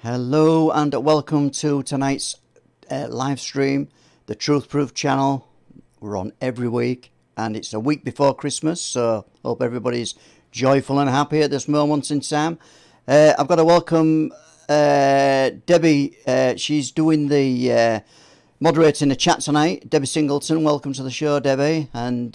Hello and welcome to tonight's live stream, the Truth Proof channel. We're on every week and it's a week before Christmas, so hope everybody's joyful and happy at this moment in time. I've got to welcome Debbie. She's doing the moderating the chat tonight. Debbie Singleton, welcome to the show, Debbie. And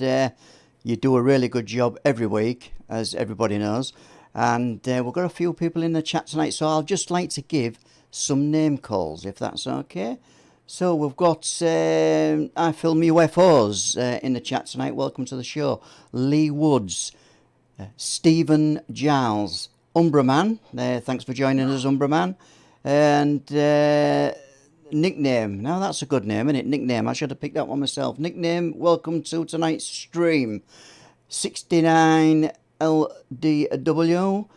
you do a really good job every week, as everybody knows. And we've got a few people in the chat tonight, so I'll just like to give some name calls, if that's okay. So we've got I Film UFOs in the chat tonight. Welcome to the show. Lee Woods, Stephen Giles, Umbraman. Thanks for joining us, Umbraman. And Nickname. Now that's a good name, isn't it? Nickname. I should have picked that one myself. Nickname, welcome to tonight's stream. 69 LDW.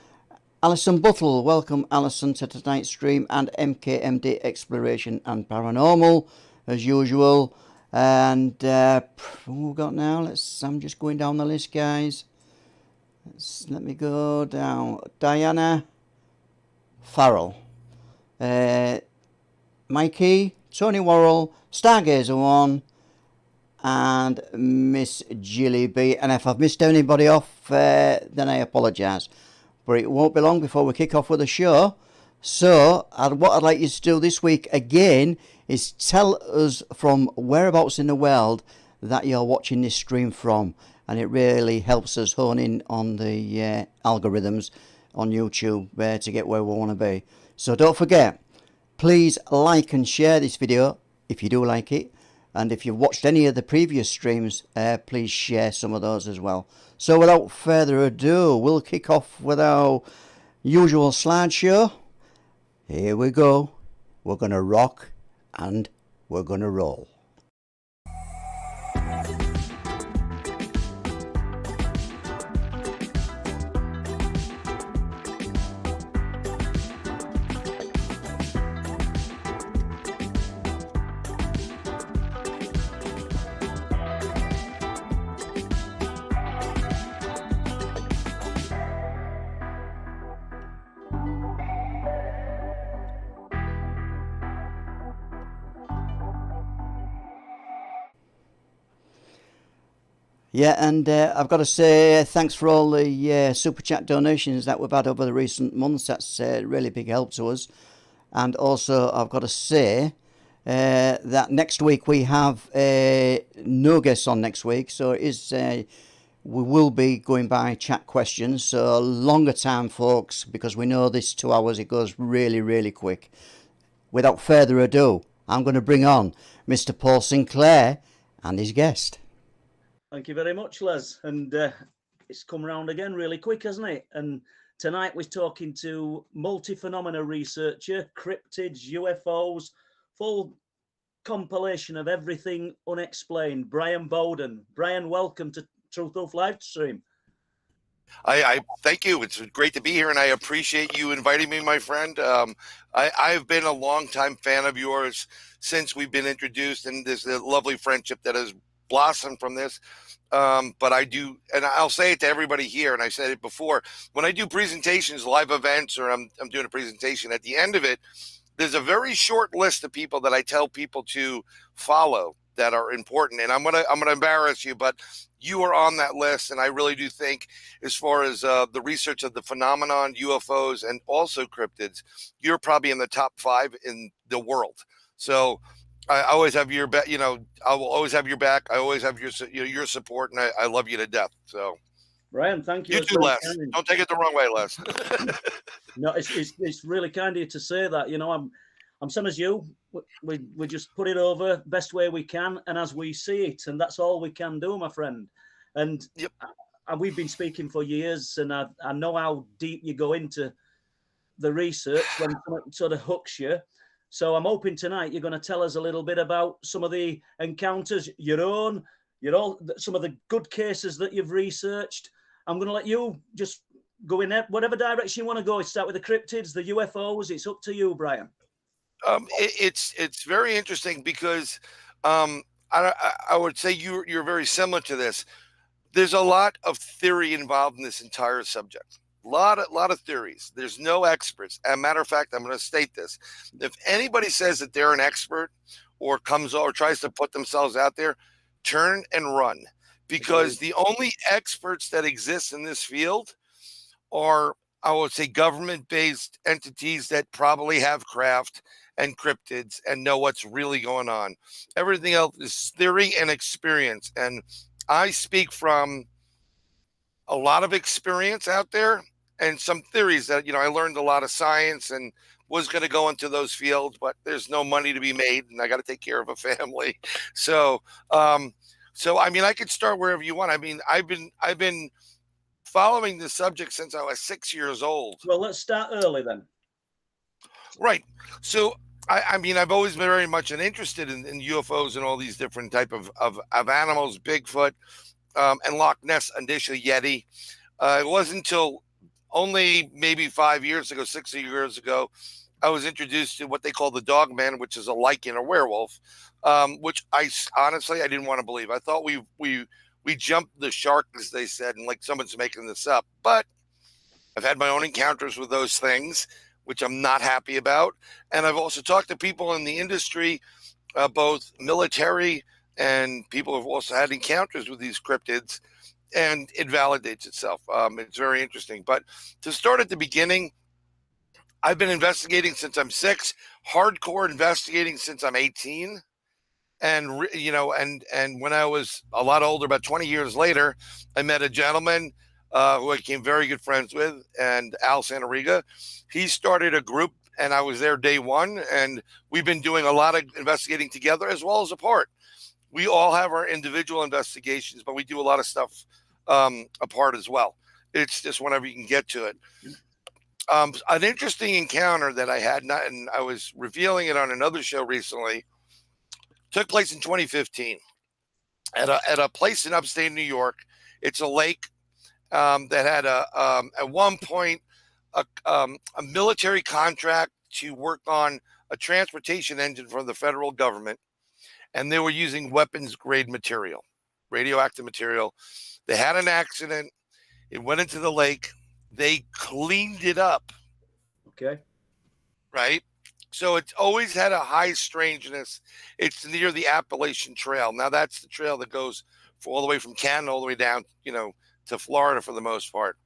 Alison Buttle, welcome Alison to tonight's stream, and MKMD Exploration and Paranormal as usual. And who we got now? I'm just going down the list, guys. Let me go down. Diana Farrell, Mikey, Tony Worrell, Stargazer1, and Miss Jilly B. And if I've missed anybody off, then I apologise. But it won't be long before we kick off with the show. So what I'd like you to do this week again is tell us from whereabouts in the world that you're watching this stream from. And it really helps us hone in on the algorithms on YouTube to get where we want to be. So don't forget, please like and share this video if you do like it. And if you've watched any of the previous streams, please share some of those as well. So without further ado, we'll kick off with our usual slideshow. Here we go. We're going to rock and we're going to roll. Yeah, and I've got to say thanks for all the super chat donations that we've had over the recent months. That's really big help to us. And also, I've got to say that next week we have no guests on next week. So it is we will be going by chat questions. So longer time, folks, because we know this 2 hours, it goes really, really quick. Without further ado, I'm going to bring on Mr. Paul Sinclair and his guest. Thank you very much, Les. And it's come round again really quick, hasn't it? And tonight we're talking to multi-phenomena researcher, cryptids, UFOs, full compilation of everything unexplained, Bryan Bowden. Bryan, welcome to Truth Proof live stream. I thank you. It's great to be here, and I appreciate you inviting me, my friend. I've been a longtime fan of yours since we've been introduced, and there's a lovely friendship that has blossomed from this. But I do, and I'll say it to everybody here, and I said it before, when I do presentations, live events, or I'm doing a presentation, at the end of it, there's a very short list of people that I tell people to follow that are important. And I'm gonna embarrass you, but you are on that list. And I really do think, as far as the research of the phenomenon, UFOs, and also cryptids, you're probably in the top 5 in the world. So I always have your back. You know, I will always have your back. I always have your support, and I love you to death. So, Bryan, thank you. You too, Les. Don't take it the wrong way, Les. No, it's really kind of you to say that. You know, I'm same as you. We just put it over best way we can and as we see it, and that's all we can do, my friend. And yep. We've been speaking for years, and I know how deep you go into the research when it sort of hooks you. So I'm hoping tonight you're going to tell us a little bit about some of the encounters, some of the good cases that you've researched. I'm going to let you just go in whatever direction you want to go. Start with the cryptids, the UFOs. It's up to you, Bryan. It's very interesting because I would say you're very similar to this. There's a lot of theory involved in this entire subject. lot of theories. There's no experts. As a matter of fact, I'm going to state this: if anybody says that they're an expert or comes or tries to put themselves out there, turn and run, because the only experts that exist in this field are, I would say, government-based entities that probably have craft and cryptids and know what's really going on. Everything else is theory and experience. And I speak from a lot of experience out there and some theories that, I learned a lot of science and was going to go into those fields, but there's no money to be made and I got to take care of a family. So, I mean, I could start wherever you want. I mean, I've been following this subject since I was 6 years old. Well, let's start early then. Right. So, I mean, I've always been very much interested in UFOs and all these different type of animals, Bigfoot, and Loch Ness, initially Yeti. It wasn't until only maybe 5 years ago, 6 years ago, I was introduced to what they call the dog man, which is a lichen or werewolf, which I honestly, I didn't want to believe. I thought we jumped the shark, as they said, and like someone's making this up. But I've had my own encounters with those things, which I'm not happy about. And I've also talked to people in the industry, both military and people have also had encounters with these cryptids, and it validates itself. It's very interesting. But to start at the beginning, I've been investigating since I'm 6, hardcore investigating since I'm 18. And, and when I was a lot older, about 20 years later, I met a gentleman who I became very good friends with, and Al Santariga. He started a group, and I was there day one, and we've been doing a lot of investigating together as well as apart. We all have our individual investigations, but we do a lot of stuff apart as well. It's just whenever you can get to it. An interesting encounter that I had, and I was revealing it on another show recently, took place in 2015 at a place in upstate New York. It's a lake that had at one point a military contract to work on a transportation engine for the federal government, and they were using weapons grade material, radioactive material. They had an accident. It went into the lake. They cleaned it up. Okay. Right. So it's always had a high strangeness. It's near the Appalachian Trail. Now that's the trail that goes all the way from Canada all the way down, to Florida for the most part.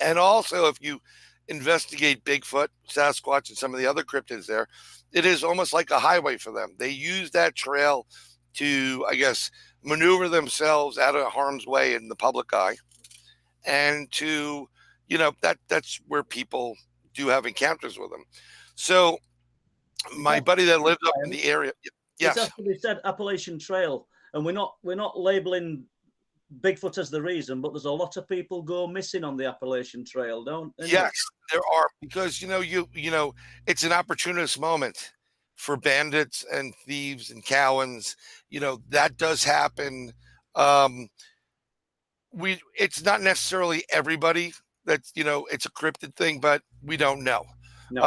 And also, if you investigate Bigfoot, Sasquatch, and some of the other cryptids there, it is almost like a highway for them. They use that trail to, I guess, maneuver themselves out of harm's way in the public eye, and to, that's where people do have encounters with them. So my buddy that lived up in the area, yes, it's actually said Appalachian Trail, and we're not labeling Bigfoot as the reason, but there's a lot of people go missing on the Appalachian Trail, don't? Yes, there are, because it's an opportunist moment for bandits and thieves and cowans. That does happen. It's not necessarily everybody that's it's a cryptid thing, but we don't know. No.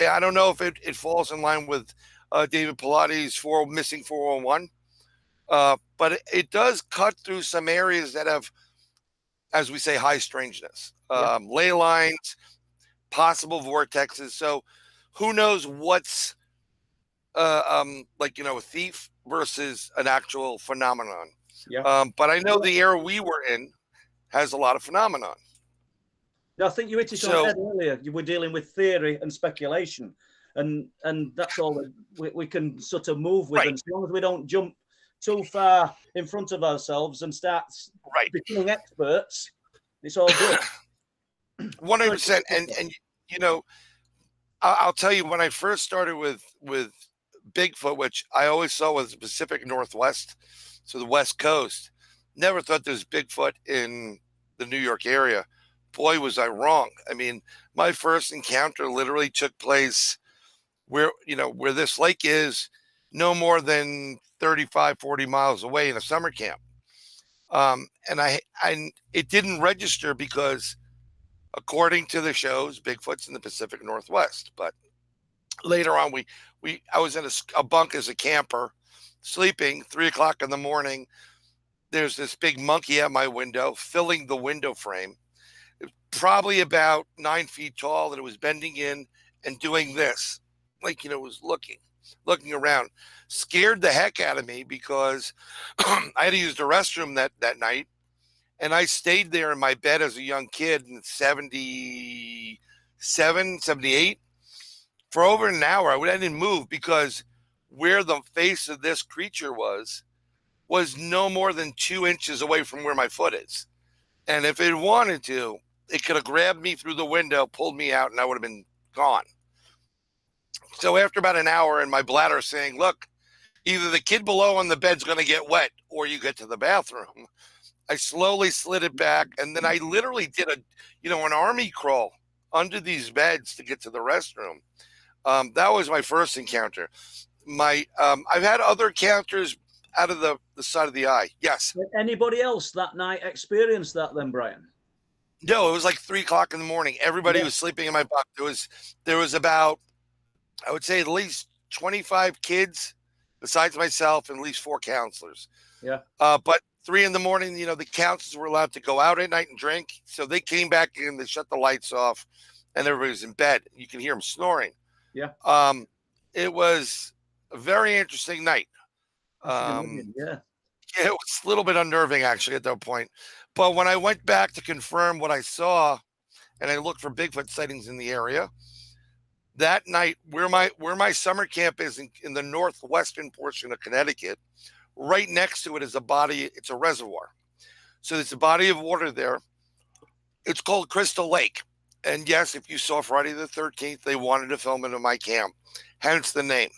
I don't know if it falls in line with David Pilates' missing 401. But it does cut through some areas that have, as we say, high strangeness, ley lines, possible vortexes. So who knows what's a thief versus an actual phenomenon. Yeah. But I know the area we were in has a lot of phenomenon. I think you hit it on the head earlier. You were dealing with theory and speculation, and that's all that we can sort of move with. Right. And as long as we don't jump too far in front of ourselves and start becoming experts, it's all good. 100%. And I'll tell you, when I first started with Bigfoot, which I always saw was the Pacific Northwest, so the West Coast, never thought there was Bigfoot in the New York area. Boy, was I wrong. I mean, my first encounter literally took place where this lake is no more than 35, 40 miles away in a summer camp. And it didn't register because, according to the shows, Bigfoot's in the Pacific Northwest. But later on, I was in a bunk as a camper, sleeping, 3:00 in the morning. There's this big monkey at my window, filling the window frame. probably about 9 feet tall, and it was bending in and doing this, like, it was looking around. Scared the heck out of me because I had to use the restroom that night, and I stayed there in my bed as a young kid in 77, 78 for over an hour. I didn't move because where the face of this creature was no more than 2 inches away from where my foot is. And if it wanted to, it could have grabbed me through the window, pulled me out, and I would have been gone. So after about an hour and my bladder saying, look, either the kid below on the bed's going to get wet or you get to the bathroom, I slowly slid it back. And then I literally did an army crawl under these beds to get to the restroom. That was my first encounter. I've had other encounters out of the side of the eye. Yes. Did anybody else that night experience that then, Bryan? No, it was like 3 o'clock in the morning. Everybody was sleeping in my bunk. There was about, I would say, at least 25 kids besides myself and at least 4 counselors. Yeah. But 3 in the morning, the counselors were allowed to go out at night and drink. So they came back in, they shut the lights off, and everybody was in bed. You can hear them snoring. Yeah. It was a very interesting night. Yeah. It was a little bit unnerving, actually, at that point. But when I went back to confirm what I saw, and I looked for Bigfoot sightings in the area, that night, where my summer camp is in the northwestern portion of Connecticut, right next to it is it's a reservoir. So there's a body of water there. It's called Crystal Lake. And yes, if you saw Friday the 13th, they wanted to film it in my camp, hence the name.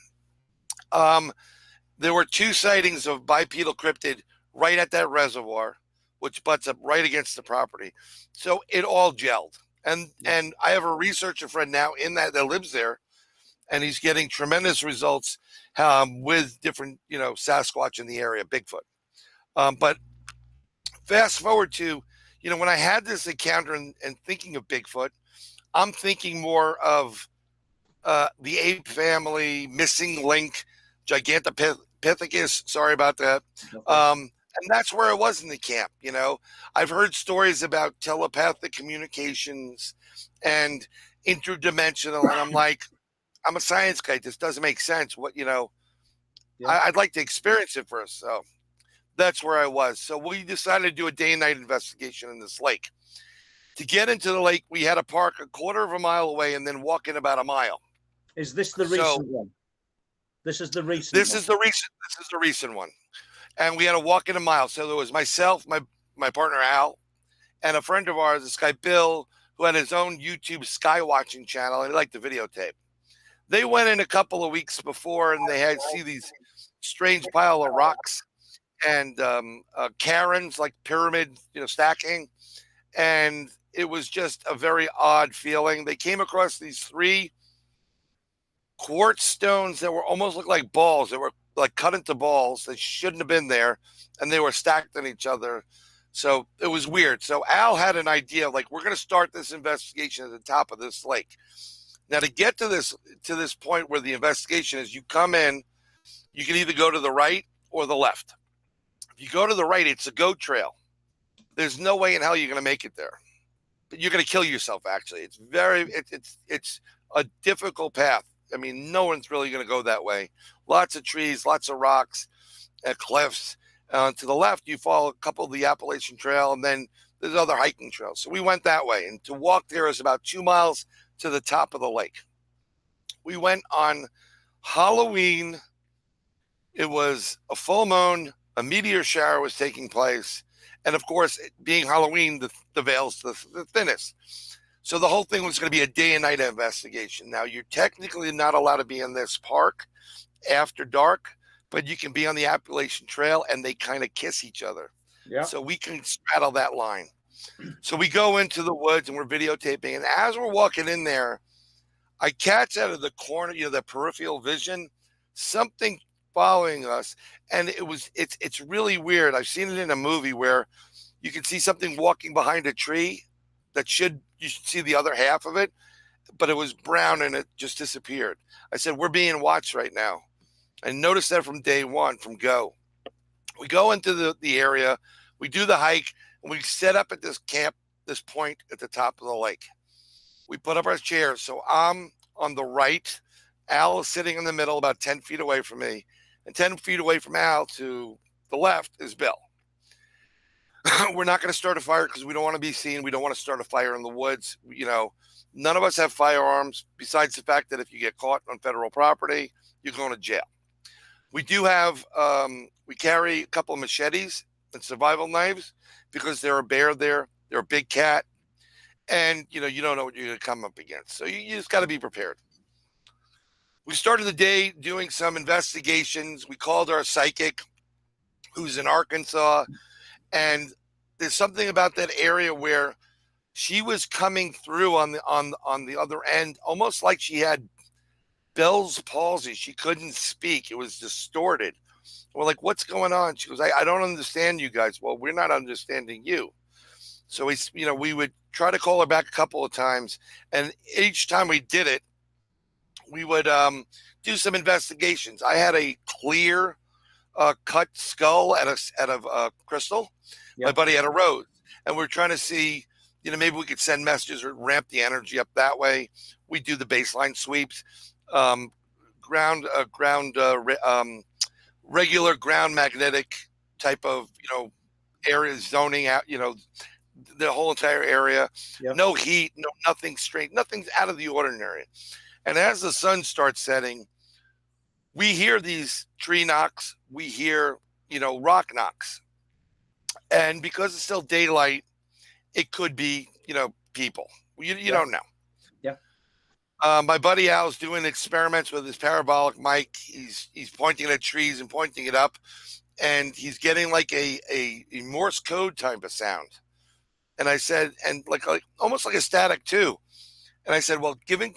There were 2 sightings of bipedal cryptid right at that reservoir, which butts up right against the property. So it all gelled. And I have a researcher friend now that lives there, and he's getting tremendous results with different, Sasquatch in the area, Bigfoot. But fast forward to, when I had this encounter and thinking of Bigfoot, I'm thinking more of the ape family, missing link, Gigantopithecus. Sorry about that. And that's where I was in the camp. I've heard stories about telepathic communications and interdimensional, and I'm like, I'm a science guy. This doesn't make sense. I'd like to experience it first. So that's where I was. So we decided to do a day and night investigation in this lake. To get into the lake, we had to park a quarter of a mile away and then walk in about a mile. Is this the recent one? This is the recent one. This is the recent one. And we had to walk in a mile. So there was myself, my partner Al, and a friend of ours, this guy Bill, who had his own YouTube sky watching channel, and he liked to videotape. They went in a couple of weeks before, and they had see these strange pile of rocks and cairns, like pyramid, stacking. And it was just a very odd feeling. They came across these 3 quartz stones that were almost looked like balls. They were like cut into balls. They shouldn't have been there, and they were stacked on each other. So it was weird. So Al had an idea, like, we're going to start this investigation at the top of this lake. Now, to get to this point where the investigation is, you come in, you can either go to the right or the left. If you go to the right, it's a goat trail. There's no way in hell you're going to make it there. But you're going to kill yourself, actually. It's a difficult path. I mean, no one's really going to go that way. Lots of trees, lots of rocks, cliffs. To the left, you follow a couple of the Appalachian Trail, and then there's other hiking trails. So we went that way. And to walk there is about 2 miles to the top of the lake. We went on Halloween. It was a full moon. A meteor shower was taking place. And of course, being Halloween, the veil's the thinnest. So the whole thing was going to be a day and night investigation. Now, you're technically not allowed to be in this park after dark, but you can be on the Appalachian Trail, and they kind of kiss each other. Yeah. So we can straddle that line. So we go into the woods, and we're videotaping. And as we're walking in there, I catch out of the corner, the peripheral vision, something following us. And it's really weird. I've seen it in a movie where you can see something walking behind a tree you should see the other half of it, but it was brown and it just disappeared. I said, we're being watched right now. I noticed that from day one, from go. We go into the area, we do the hike, and we set up at this camp this point at the top of the lake. We put up our chairs. So I'm on the right. Al is sitting in the middle, about 10 feet away from me. And 10 feet away from Al to the left is Bill. We're not going to start a fire because we don't want to be seen. We don't want to start a fire in the woods. None of us have firearms, besides the fact that if you get caught on federal property, you're going to jail. We do have, we carry a couple of machetes and survival knives because there are a bear there. They're a big cat. And, you don't know what you're going to come up against. So you just got to be prepared. We started the day doing some investigations. We called our psychic, who's in Arkansas. And there's something about that area where she was coming through on the other end, almost like she had Bell's palsy. She couldn't speak. It was distorted. We're like, what's going on? She goes, I don't understand you guys. Well, we're not understanding you. So we would try to call her back a couple of times. And each time we did it, we would do some investigations. I had a clear cut skull out of crystal. Yep. My buddy had a rose. And we're trying to see, maybe we could send messages or ramp the energy up that way. We do the baseline sweeps, regular ground magnetic type of, area zoning out, the whole entire area. Yep. No heat, nothing strange, nothing's out of the ordinary. And as the sun starts setting, we hear these tree knocks, we hear, rock knocks. And because it's still daylight, it could be, people. You don't know. Yeah. My buddy Al's doing experiments with his parabolic mic. He's pointing at trees and pointing it up, and he's getting like a Morse code type of sound. And I said, and like almost like a static too. And I said, well, given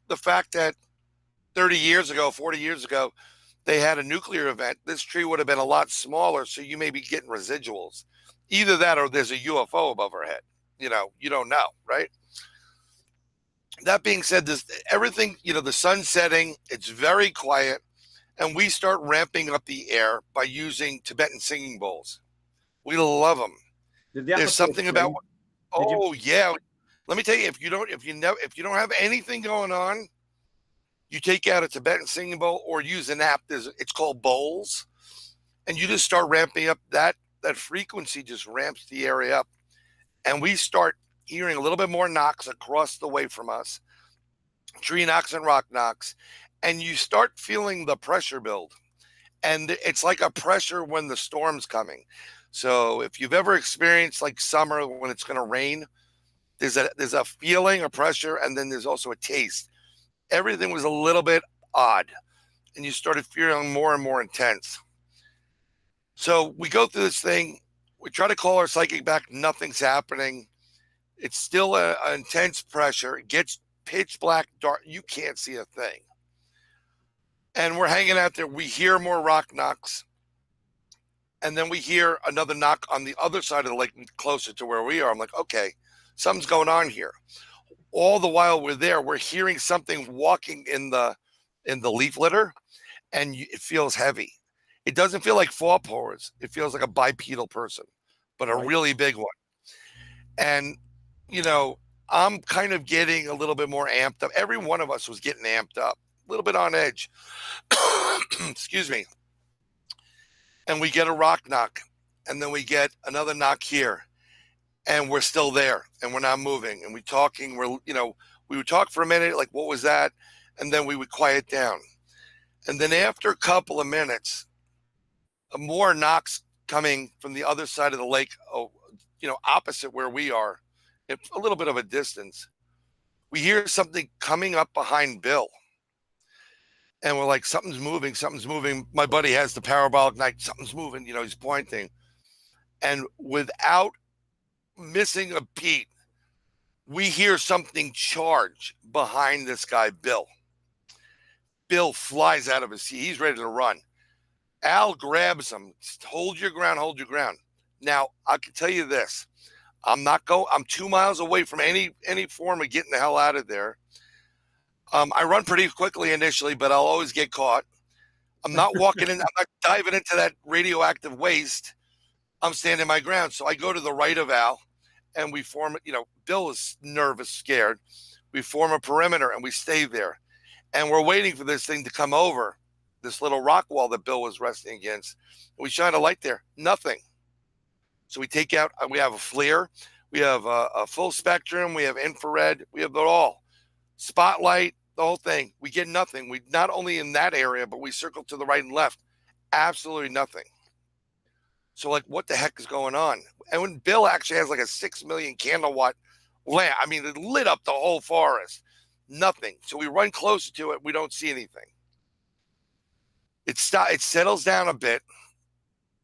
the fact that 30 years ago, 40 years ago, they had a nuclear event, this tree would have been a lot smaller. So you may be getting residuals. Either that or there's a UFO above our head. You don't know, right? That being said, everything, the sun's setting, it's very quiet. And we start ramping up the air by using Tibetan singing bowls. We love them. There's something about, yeah. Let me tell you, if you don't have anything going on, you take out a Tibetan singing bowl or use an app. It's called Bowls, and you just start ramping up that frequency. Just ramps the area up, and we start hearing a little bit more knocks across the way from us, tree knocks and rock knocks, and you start feeling the pressure build, and it's like a pressure when the storm's coming. So if you've ever experienced like summer when it's going to rain, there's a feeling, a pressure, and then there's also a taste. Everything was a little bit odd, and you started feeling more and more intense. So we go through this thing. We try to call our psychic back. Nothing's happening. It's still an intense pressure. It gets pitch black, dark. You can't see a thing. And we're hanging out there. We hear more rock knocks. And then we hear another knock on the other side of the lake, closer to where we are. I'm like, okay, something's going on here. All the while we're there, we're hearing something walking in the leaf litter, and it feels heavy. It doesn't feel like fall powers. It feels like a bipedal person, but a really big one. And, I'm kind of getting a little bit more amped up. Every one of us was getting amped up, a little bit on edge. Excuse me. And we get a rock knock, and then we get another knock here, and we're still there, and we're not moving. And we would talk for a minute, like, what was that? And then we would quiet down. And then after a couple of minutes, more knocks coming from the other side of the lake, opposite where we are, a little bit of a distance. We hear something coming up behind Bill. And we're like, something's moving. My buddy has the parabolic knife. Something's moving, he's pointing. And without missing a beat, we hear something charge behind this guy, Bill. Bill flies out of his seat. He's ready to run. Al grabs him. Hold your ground. Now, I can tell you this. I'm 2 miles away from any form of getting the hell out of there. I run pretty quickly initially, but I'll always get caught. I'm not walking in. I'm not diving into that radioactive waste. I'm standing my ground. So I go to the right of Al, and we form, Bill is nervous, scared. We form a perimeter and we stay there. And we're waiting for this thing to come over this little rock wall that Bill was resting against. We shine a light there, nothing. So we take out, we have a FLIR, we have a full spectrum, we have infrared, we have it all. Spotlight, the whole thing. We get nothing. We not only in that area, but we circle to the right and left. Absolutely nothing. So like, what the heck is going on? And when Bill actually has like a 6 million candle watt lamp, I mean, it lit up the whole forest. Nothing. So we run closer to it. We don't see anything. It settles down a bit,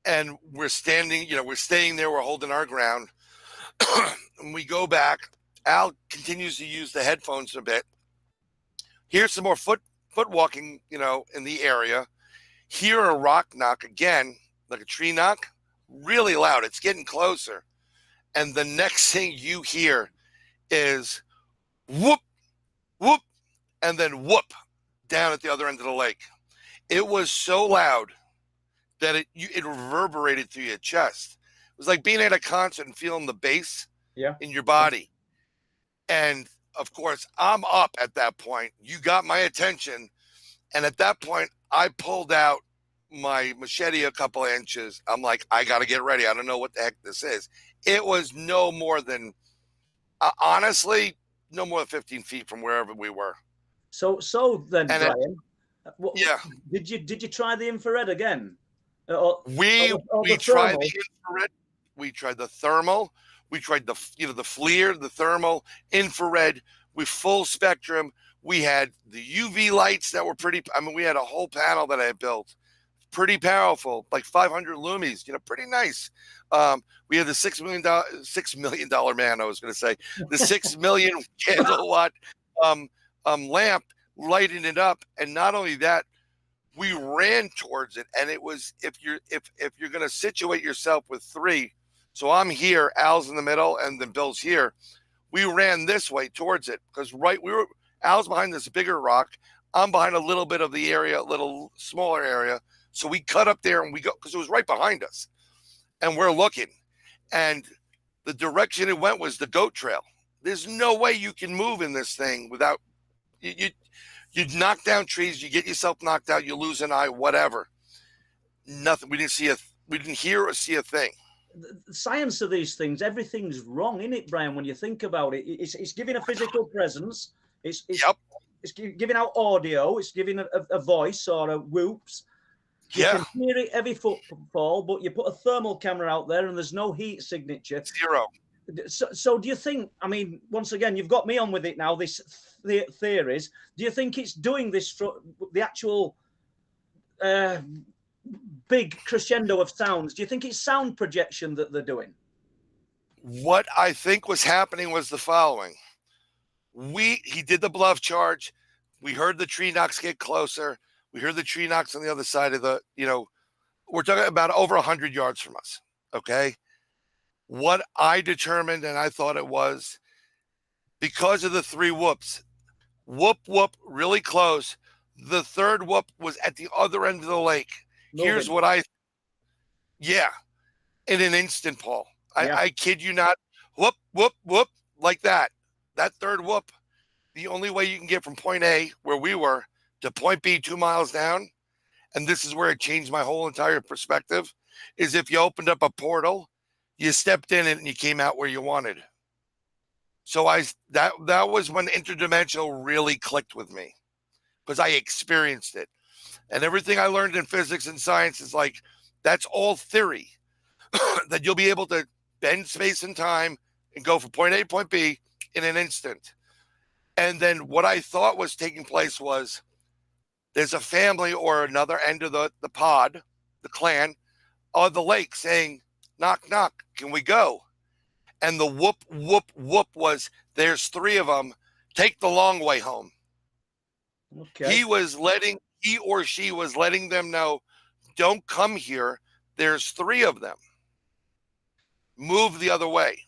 and we're standing. We're staying there. We're holding our ground. And we go back. Al continues to use the headphones a bit. Here's some more foot walking, in the area. Hear a rock knock again, like a tree knock, really loud. It's getting closer. And the next thing you hear is whoop, whoop, and then whoop down at the other end of the lake. It was so loud that it reverberated through your chest. It was like being at a concert and feeling the bass in your body. And of course, I'm up at that point. You got my attention. And at that point, I pulled out my machete a couple of inches. I'm like, I got to get ready. I don't know what the heck this is. It was no more than, honestly, no more than 15 feet from wherever we were. So then, and Bryan, did you try the infrared again? We tried the infrared. We tried the thermal. We tried the FLIR, the thermal, infrared. We full spectrum. We had the UV lights that were pretty. I mean, we had a whole panel that I had built, pretty powerful, like 500 lumies. Pretty nice. We had the $6 million man. I was going to say the 6 million candle watt lamp lighting it up, and not only that, we ran towards it. And it was if you're going to situate yourself with three. So I'm here, Al's in the middle, and then Bill's here. We ran this way towards it because Al's behind this bigger rock. I'm behind a little bit of the area, a little smaller area. So we cut up there and we go because it was right behind us. And we're looking. And the direction it went was the goat trail. There's no way you can move in this thing without you'd knock down trees, you get yourself knocked out, you lose an eye, whatever. Nothing. We didn't hear or see a thing. The science of these things, everything's wrong in it, Bryan. When you think about it, it's giving a physical presence. It's giving out audio. It's giving a voice or a whoops. You can hear it every footfall, but you put a thermal camera out there and there's no heat signature. Zero. So do you think? I mean, once again, you've got me on with it now. This theories. Do you think it's doing this for the actual? Big crescendo of sounds. Do you think it's sound projection that they're doing? What I think was happening was the following. He did the bluff charge. We heard the tree knocks get closer. We heard the tree knocks on the other side of we're talking about over 100 yards from us. Okay. What I determined, and I thought it was because of the three whoops, whoop, whoop, really close. The third whoop was at the other end of the lake. Here's what in an instant, Paul. I kid you not. Whoop, whoop, whoop, like that. That third whoop, the only way you can get from point A, where we were, to point B 2 miles down, and this is where it changed my whole entire perspective, is if you opened up a portal, you stepped in it and you came out where you wanted. So that was when interdimensional really clicked with me, because I experienced it. And everything I learned in physics and science is like, that's all theory, that you'll be able to bend space and time and go from point A to point B in an instant. And then what I thought was taking place was there's a family or another end of the pod, the clan, on the lake saying, knock, knock, can we go? And the whoop, whoop, whoop was, there's three of them, take the long way home. Okay. He or she was letting them know, don't come here. There's three of them. Move the other way.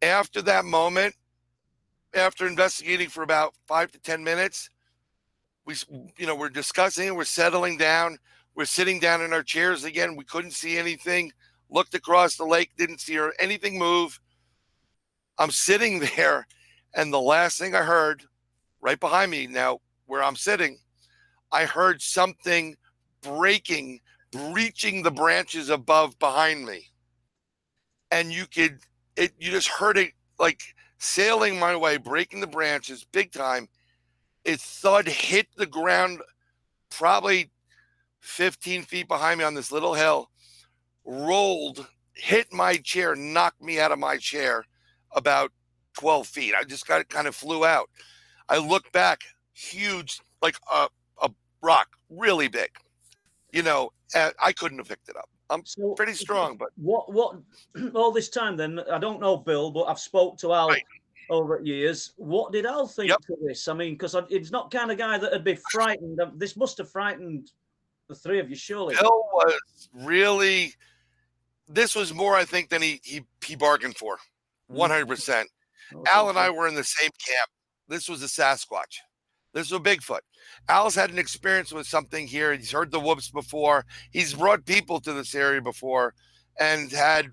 After that moment, after investigating for about 5 to 10 minutes, we're discussing, we're settling down, we're sitting down in our chairs again. We couldn't see anything. Looked across the lake, didn't see anything move. I'm sitting there, and the last thing I heard right behind me now where I'm sitting, I heard something breaching the branches above behind me. And you just heard it like sailing my way, breaking the branches big time. It thud hit the ground probably 15 feet behind me on this little hill, rolled, hit my chair, knocked me out of my chair about 12 feet. I just kind of flew out. I looked back, huge, like a rock, really big. I couldn't have picked it up. I'm pretty strong, but what all this time then, I don't know Bill, but I've spoke to Al over years. What did Al think to this? I mean, because he's not kind of guy that'd be frightened. This must have frightened the three of you, surely. Bill was really, this was more, I think, than he bargained for. 100%. Al and I were in the same camp. This was a Sasquatch. This was a Bigfoot. Al's had an experience with something here. He's heard the whoops before. He's brought people to this area before and had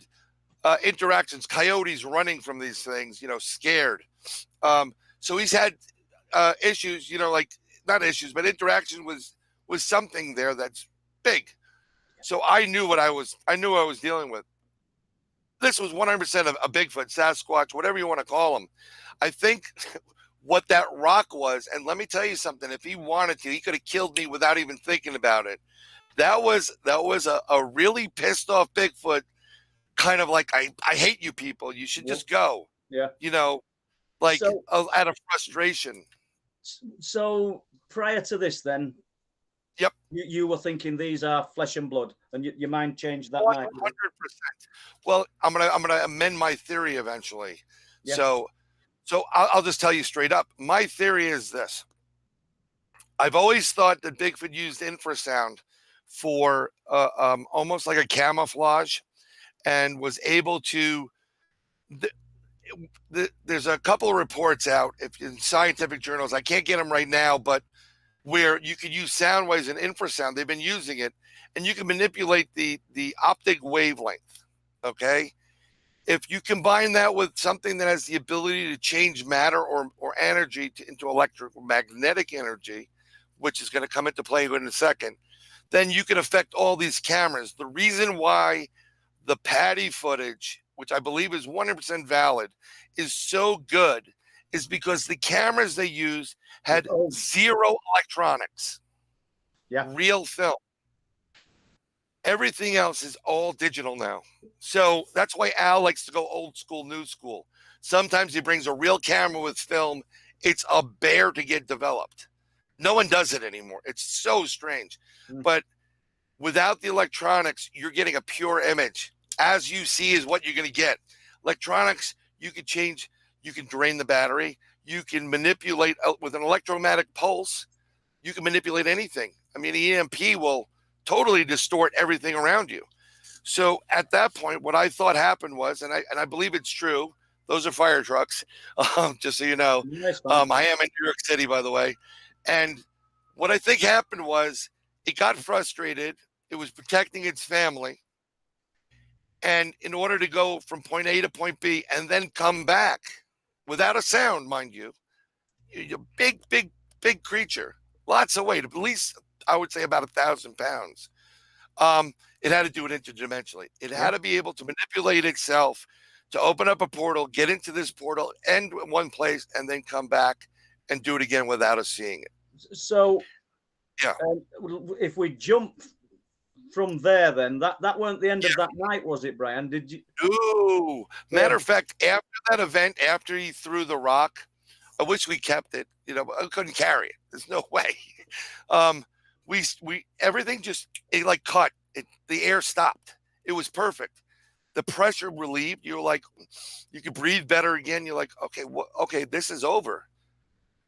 interactions, coyotes running from these things, scared. So he's had issues, like not issues, but interaction with something there that's big. So I knew what I was dealing with. This was 100% a Bigfoot, Sasquatch, whatever you want to call him. I think what that rock was, and let me tell you something, if he wanted to, he could have killed me without even thinking about it. That was a really pissed off Bigfoot, kind of like, I hate you people. You should just go. Yeah. Out of frustration. So prior to this then, yep, you were thinking these are flesh and blood, and your mind changed that night. 100%. Well, I'm gonna amend my theory eventually. Yeah. So I'll just tell you straight up. My theory is this. I've always thought that Bigfoot used infrasound for almost like a camouflage, and was able to. There's a couple of reports out in scientific journals. I can't get them right now, but where you could use sound waves and infrasound. They've been using it, and you can manipulate the optic wavelength. Okay. If you combine that with something that has the ability to change matter or energy into electromagnetic energy, which is going to come into play in a second, then you can affect all these cameras. The reason why the Patty footage, which I believe is 100% valid, is so good is because the cameras they used had zero electronics. Yeah. Real film. Everything else is all digital now. So that's why Al likes to go old school, new school. Sometimes he brings a real camera with film. It's a bear to get developed. No one does it anymore. It's so strange. But without the electronics, you're getting a pure image. As you see is what you're going to get. Electronics, you can change, you can drain the battery. You can manipulate with an electromagnetic pulse. You can manipulate anything. I mean, the EMP will totally distort everything around you. So at that point, what I thought happened was, and I believe it's true, those are fire trucks, just so you know. I am in New York City, by the way. And what I think happened was it got frustrated. It was protecting its family. And in order to go from point A to point B and then come back without a sound, mind you, you're a big creature, lots of weight, at least I would say about 1,000 pounds. It had to do it interdimensionally. It had to be able to manipulate itself to open up a portal, get into this portal, end in one place, and then come back and do it again without us seeing it. So, yeah, if we jump from there, then that weren't the end of that night, was it, Bryan? Did you? Ooh, matter of fact, after that event, after he threw the rock, I wish we kept it. I couldn't carry it. There's no way. We everything just like cut. The air stopped. It was perfect. The pressure relieved. You're like, you could breathe better again. You're like, okay, this is over.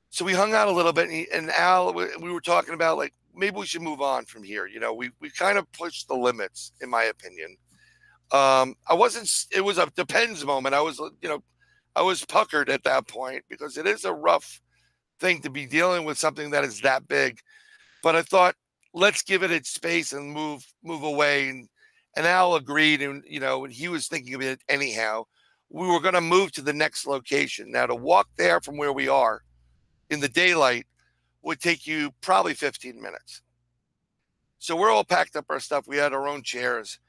So we hung out a little bit, and Al, we were talking about like maybe we should move on from here. We kind of pushed the limits, in my opinion. It was a depends moment. I was puckered at that point because it is a rough thing to be dealing with something that is that big. But I thought, let's give it its space and move away. And Al agreed, and he was thinking of it anyhow. we were going to move to the next location. Now, to walk there from where we are in the daylight would take you probably 15 minutes. So we're all packed up our stuff. We had our own chairs.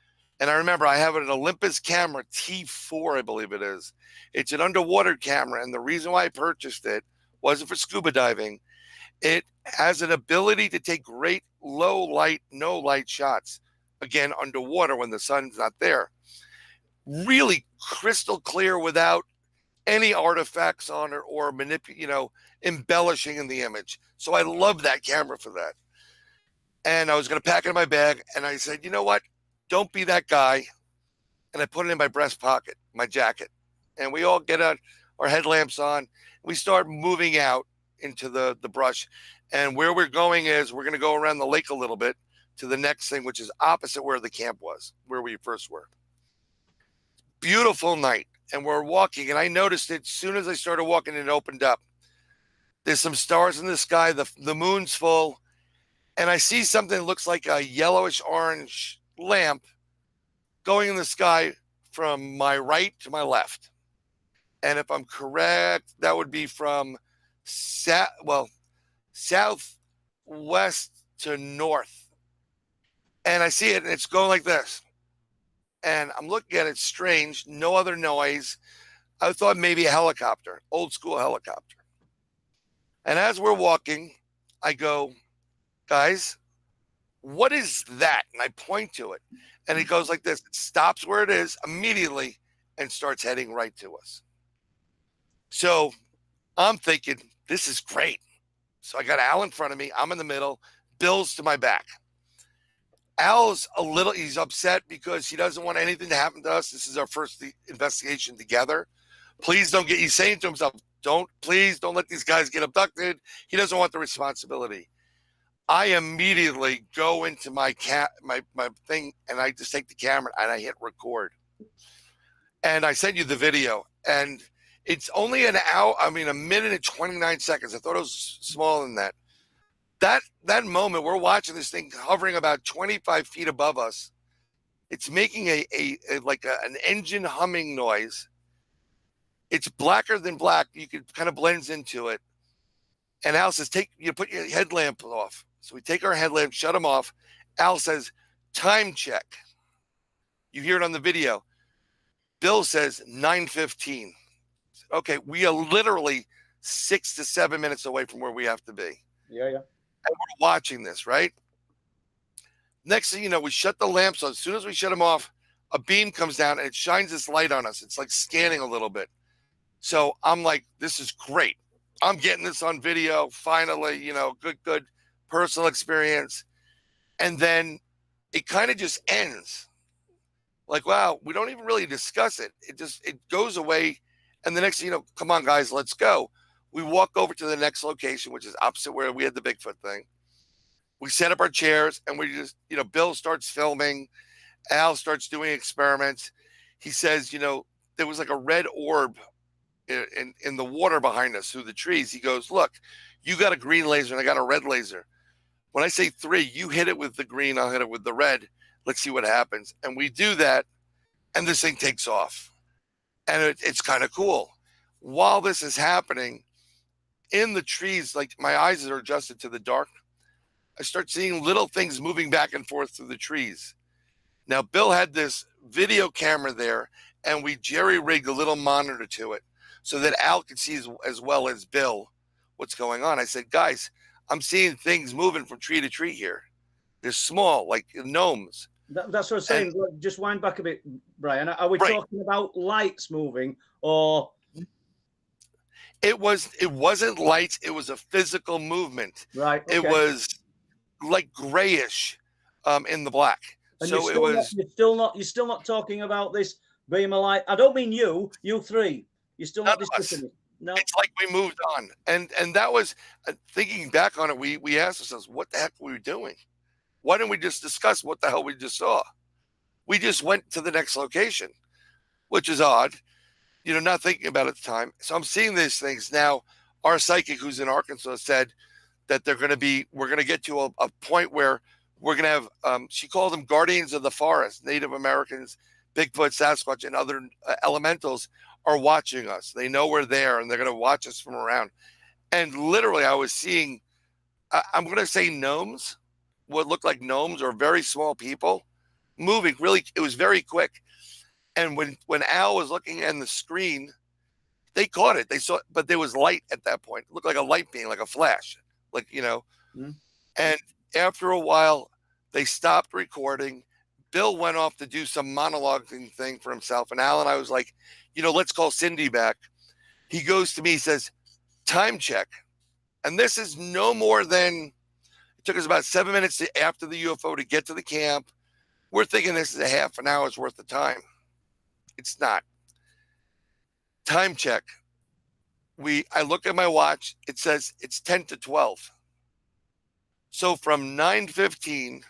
And I remember I have an Olympus camera T4, I believe it is. It's an underwater camera. And the reason why I purchased it wasn't for scuba diving. It has an ability to take great low light, no light shots. Again, underwater when the sun's not there. Really crystal clear without any artifacts on it or embellishing in the image. So I love that camera for that. And I was going to pack it in my bag. And I said, you know what? Don't be that guy. And I put it in my breast pocket, my jacket. And we all get our headlamps on. We start moving out into the brush. And where we're going is we're going to go around the lake a little bit to the next thing, which is opposite where the camp was, where we first were. Beautiful night. And we're walking. And I noticed it as soon as I started walking, it opened up. There's some stars in the sky. The moon's full. And I see something that looks like a yellowish orange lamp going in the sky from my right to my left. And if I'm correct, that would be from southwest to north. And I see it, and it's going like this. And I'm looking at it, strange, no other noise. I thought maybe a helicopter, old school helicopter. And as we're walking, I go, guys, what is that? And I point to it. And it goes like this. It stops where it is immediately and starts heading right to us. So I'm thinking, this is great. So I got Al in front of me. I'm in the middle. Bill's to my back. Al's he's upset because he doesn't want anything to happen to us. This is our first investigation together. He's saying to himself, please don't let these guys get abducted. He doesn't want the responsibility. I immediately go into my thing, and I just take the camera and I hit record. And I sent you the video, and it's only a minute and 29 seconds. I thought it was smaller than that. That moment, we're watching this thing hovering about 25 feet above us. It's making an engine humming noise. It's blacker than black. You could kind of blends into it. And Al says, put your headlamp off. So we take our headlamp, shut them off. Al says, time check. You hear it on the video. Bill says 9:15. Okay, we are literally 6 to 7 minutes away from where we have to be. Yeah. And we're watching this, right? Next thing you know, we shut the lamps on. As soon as we shut them off, a beam comes down and it shines this light on us. It's like scanning a little bit. So I'm like, this is great. I'm getting this on video. Finally, good personal experience. And then it kind of just ends. Like, wow, we don't even really discuss it. It goes away. And the next thing you know, come on, guys, let's go. We walk over to the next location, which is opposite where we had the Bigfoot thing. We set up our chairs and we just, Bill starts filming. Al starts doing experiments. He says, there was like a red orb in the water behind us through the trees. He goes, look, you got a green laser and I got a red laser. When I say 3, you hit it with the green, I'll hit it with the red. Let's see what happens. And we do that, and this thing takes off. And it's kind of cool. While this is happening, in the trees, like my eyes are adjusted to the dark, I start seeing little things moving back and forth through the trees. Now, Bill had this video camera there, and we jerry-rigged a little monitor to it so that Al could see as well as Bill what's going on. I said, guys, I'm seeing things moving from tree to tree here. They're small, like gnomes. That's what I'm saying. Just wind back a bit, Brian. Are we talking about lights moving or? It wasn't lights. It was a physical movement. Right. Okay. It was like grayish in the black. And so you're still not talking about this beam of light. I don't mean you 3. You're still not discussing it. No. It's like we moved on. And that was, thinking back on it, we asked ourselves, what the heck were we doing? Why didn't we just discuss what the hell we just saw? We just went to the next location, which is odd, not thinking about it at the time. So I'm seeing these things. Now, our psychic who's in Arkansas said that we're going to get to a point where we're going to have, she called them guardians of the forest, Native Americans Bigfoot, Sasquatch, and other elementals are watching us. They know we're there, and they're going to watch us from around. And literally, I was seeing, I'm going to say gnomes, what looked like gnomes or very small people moving. Really, it was very quick. And when Al was looking at the screen, they caught it. They saw, but there was light at that point. It looked like a light being, like a flash, like, you know. Mm. And after a while, they stopped recording. Bill went off to do some monologuing thing for himself. And Al and I was like, you know, let's call Cindy back. He goes to me, he says, time check. And this is no more than, it took us about 7 minutes after the UFO to get to the camp. We're thinking this is a half an hour's worth of time. It's not. Time check. I look at my watch. It says it's 10 to 12. So from 9:15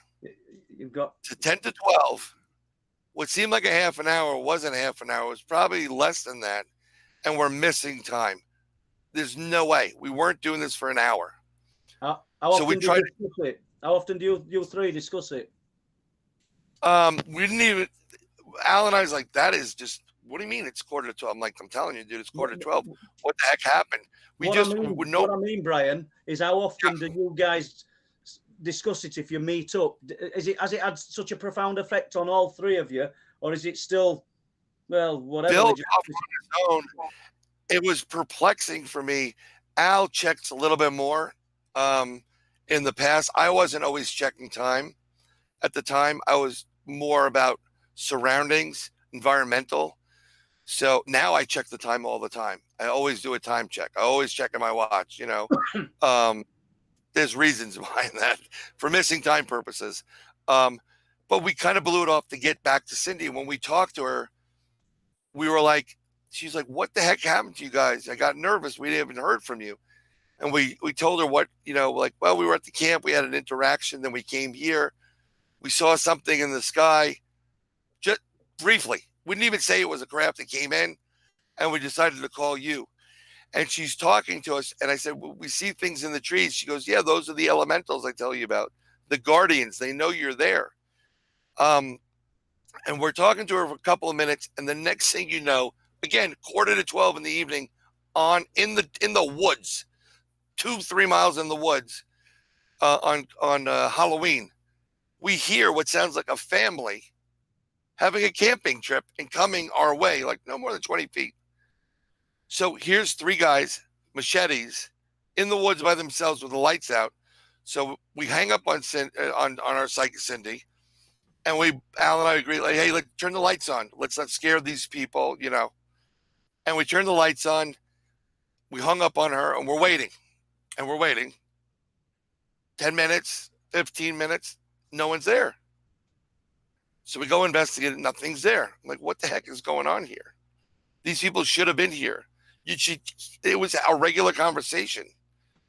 you've got to 10 to 12, what seemed like a half an hour wasn't a half an hour. It was probably less than that. And we're missing time. There's no way. We weren't doing this for an hour. How often we do you tried discuss it? How often do you three discuss it? We didn't even, Al and I was like, that is just, what do you mean it's quarter to 12? I'm like, I'm telling you, dude, it's quarter to 12. What the heck happened? What I mean, Brian, is how often do you guys discuss it if you meet up? Has it had such a profound effect on all three of you, or is it still, well, whatever? Bill, on his own, it was perplexing for me. Al checked a little bit more in the past. I wasn't always checking time. At the time, I was more about surroundings, environmental. So now I check the time all the time. I always do a time check. I always check in my watch, you know. There's reasons behind that for missing time purposes. But we kind of blew it off to get back to Cindy. When we talked to her, we were like, she's like, what the heck happened to you guys? I got nervous. We didn't even heard from you. And we told her what, you know, like, well, we were at the camp. We had an interaction. Then we came here. We saw something in the sky, just briefly. We didn't even say it was a craft that came in, and we decided to call you. And she's talking to us, and I said, well, we see things in the trees. She goes, yeah, those are the elementals I tell you about, the guardians. They know you're there. And we're talking to her for a couple of minutes, and the next thing you know, again, quarter to 12 in the evening, in the woods, 2-3 miles in the woods, on Halloween, we hear what sounds like a family having a camping trip and coming our way, like no more than 20 feet. So here's 3 guys, machetes, in the woods by themselves with the lights out. So we hang up on our psychic Cindy, and Al and I agree, like, hey, let's turn the lights on. Let's not scare these people, you know. And we turned the lights on. We hung up on her, and we're waiting. 10 minutes, 15 minutes, no one's there. So we go investigate it, nothing's there. I'm like, what the heck is going on here? These people should have been here. It was a regular conversation.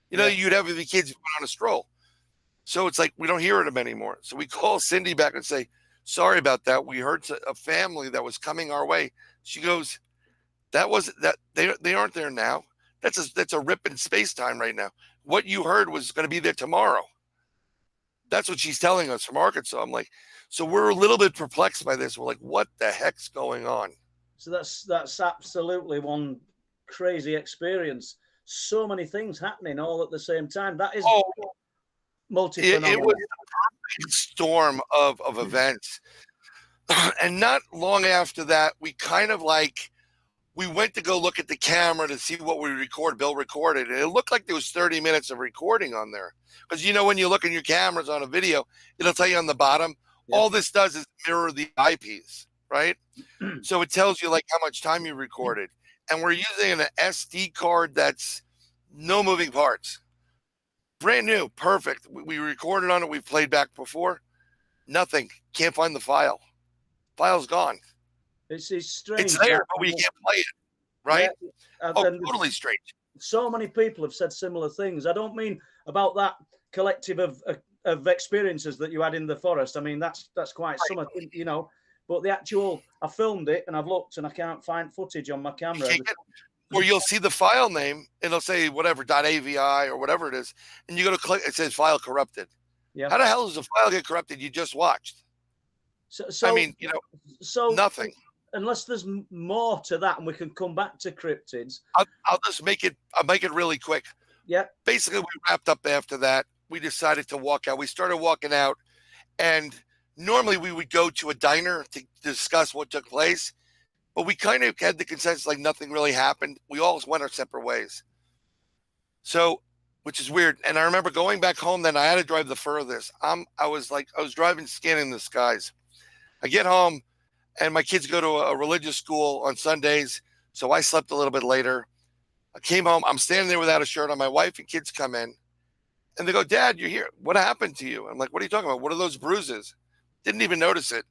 You know, you'd have with the kids on a stroll. So it's like, we don't hear them anymore. So we call Cindy back and say, sorry about that. We heard a family that was coming our way. She goes, they aren't there now. That's a rip in space time right now. What you heard was going to be there tomorrow. That's what she's telling us from Arkansas. I'm like, so we're a little bit perplexed by this. We're like, what the heck's going on? So that's absolutely one crazy experience. So many things happening all at the same time. That is multi-phenomenal. It was a perfect storm of events. And not long after that, we kind of like, we went to go look at the camera to see what Bill recorded. And it looked like there was 30 minutes of recording on there. Because, you know, when you look in your cameras on a video, it'll tell you on the bottom, all this does is mirror the eyepiece, right? So it tells you like how much time you recorded. And we're using an SD card that's no moving parts. Brand new, perfect. We recorded on it. We've played back before. Nothing. Can't find the file. File's gone. It's strange. It's there, but we can't play it, right? Yeah. Totally strange. So many people have said similar things. I don't mean about that collective of experiences that you had in the forest. I mean, that's quite something, you know. But the actual, I filmed it and I've looked and I can't find footage on my camera. Or you'll see the file name and it'll say whatever .avi or whatever it is, and you go to click. It says file corrupted. Yeah. How the hell does a file get corrupted? You just watched. So I mean, so nothing. unless there's more to that, and we can come back to cryptids. I'll just make it. I'll make it really quick. Yeah. Basically, we wrapped up after that. We decided to walk out. We started walking out, and normally we would go to a diner to discuss what took place, but we kind of had the consensus like nothing really happened. We all went our separate ways. So, which is weird. And I remember going back home. Then I had to drive the furthest. I was driving, scanning the skies. I get home, and my kids go to a religious school on Sundays, so I slept a little bit later. I came home. I'm standing there without a shirt on. My wife and kids come in, and they go, "Dad, you're here. What happened to you?" I'm like, "What are you talking about? What are those bruises?" Didn't even notice it.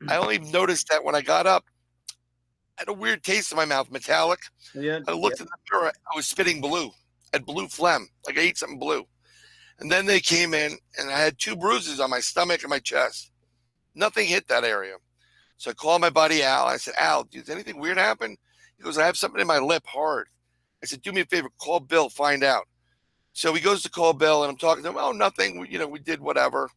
I only noticed that when I got up, I had a weird taste in my mouth, metallic. Yeah. I looked in the mirror. I was spitting blue. I had blue phlegm, like I ate something blue. And then they came in, and I had 2 bruises on my stomach and my chest. Nothing hit that area. So I called my buddy Al. I said, "Al, does anything weird happen?" He goes, "I have something in my lip hard." I said, "Do me a favor, call Bill, find out." So he goes to call Bill, and I'm talking to him. "Oh, nothing. We did whatever."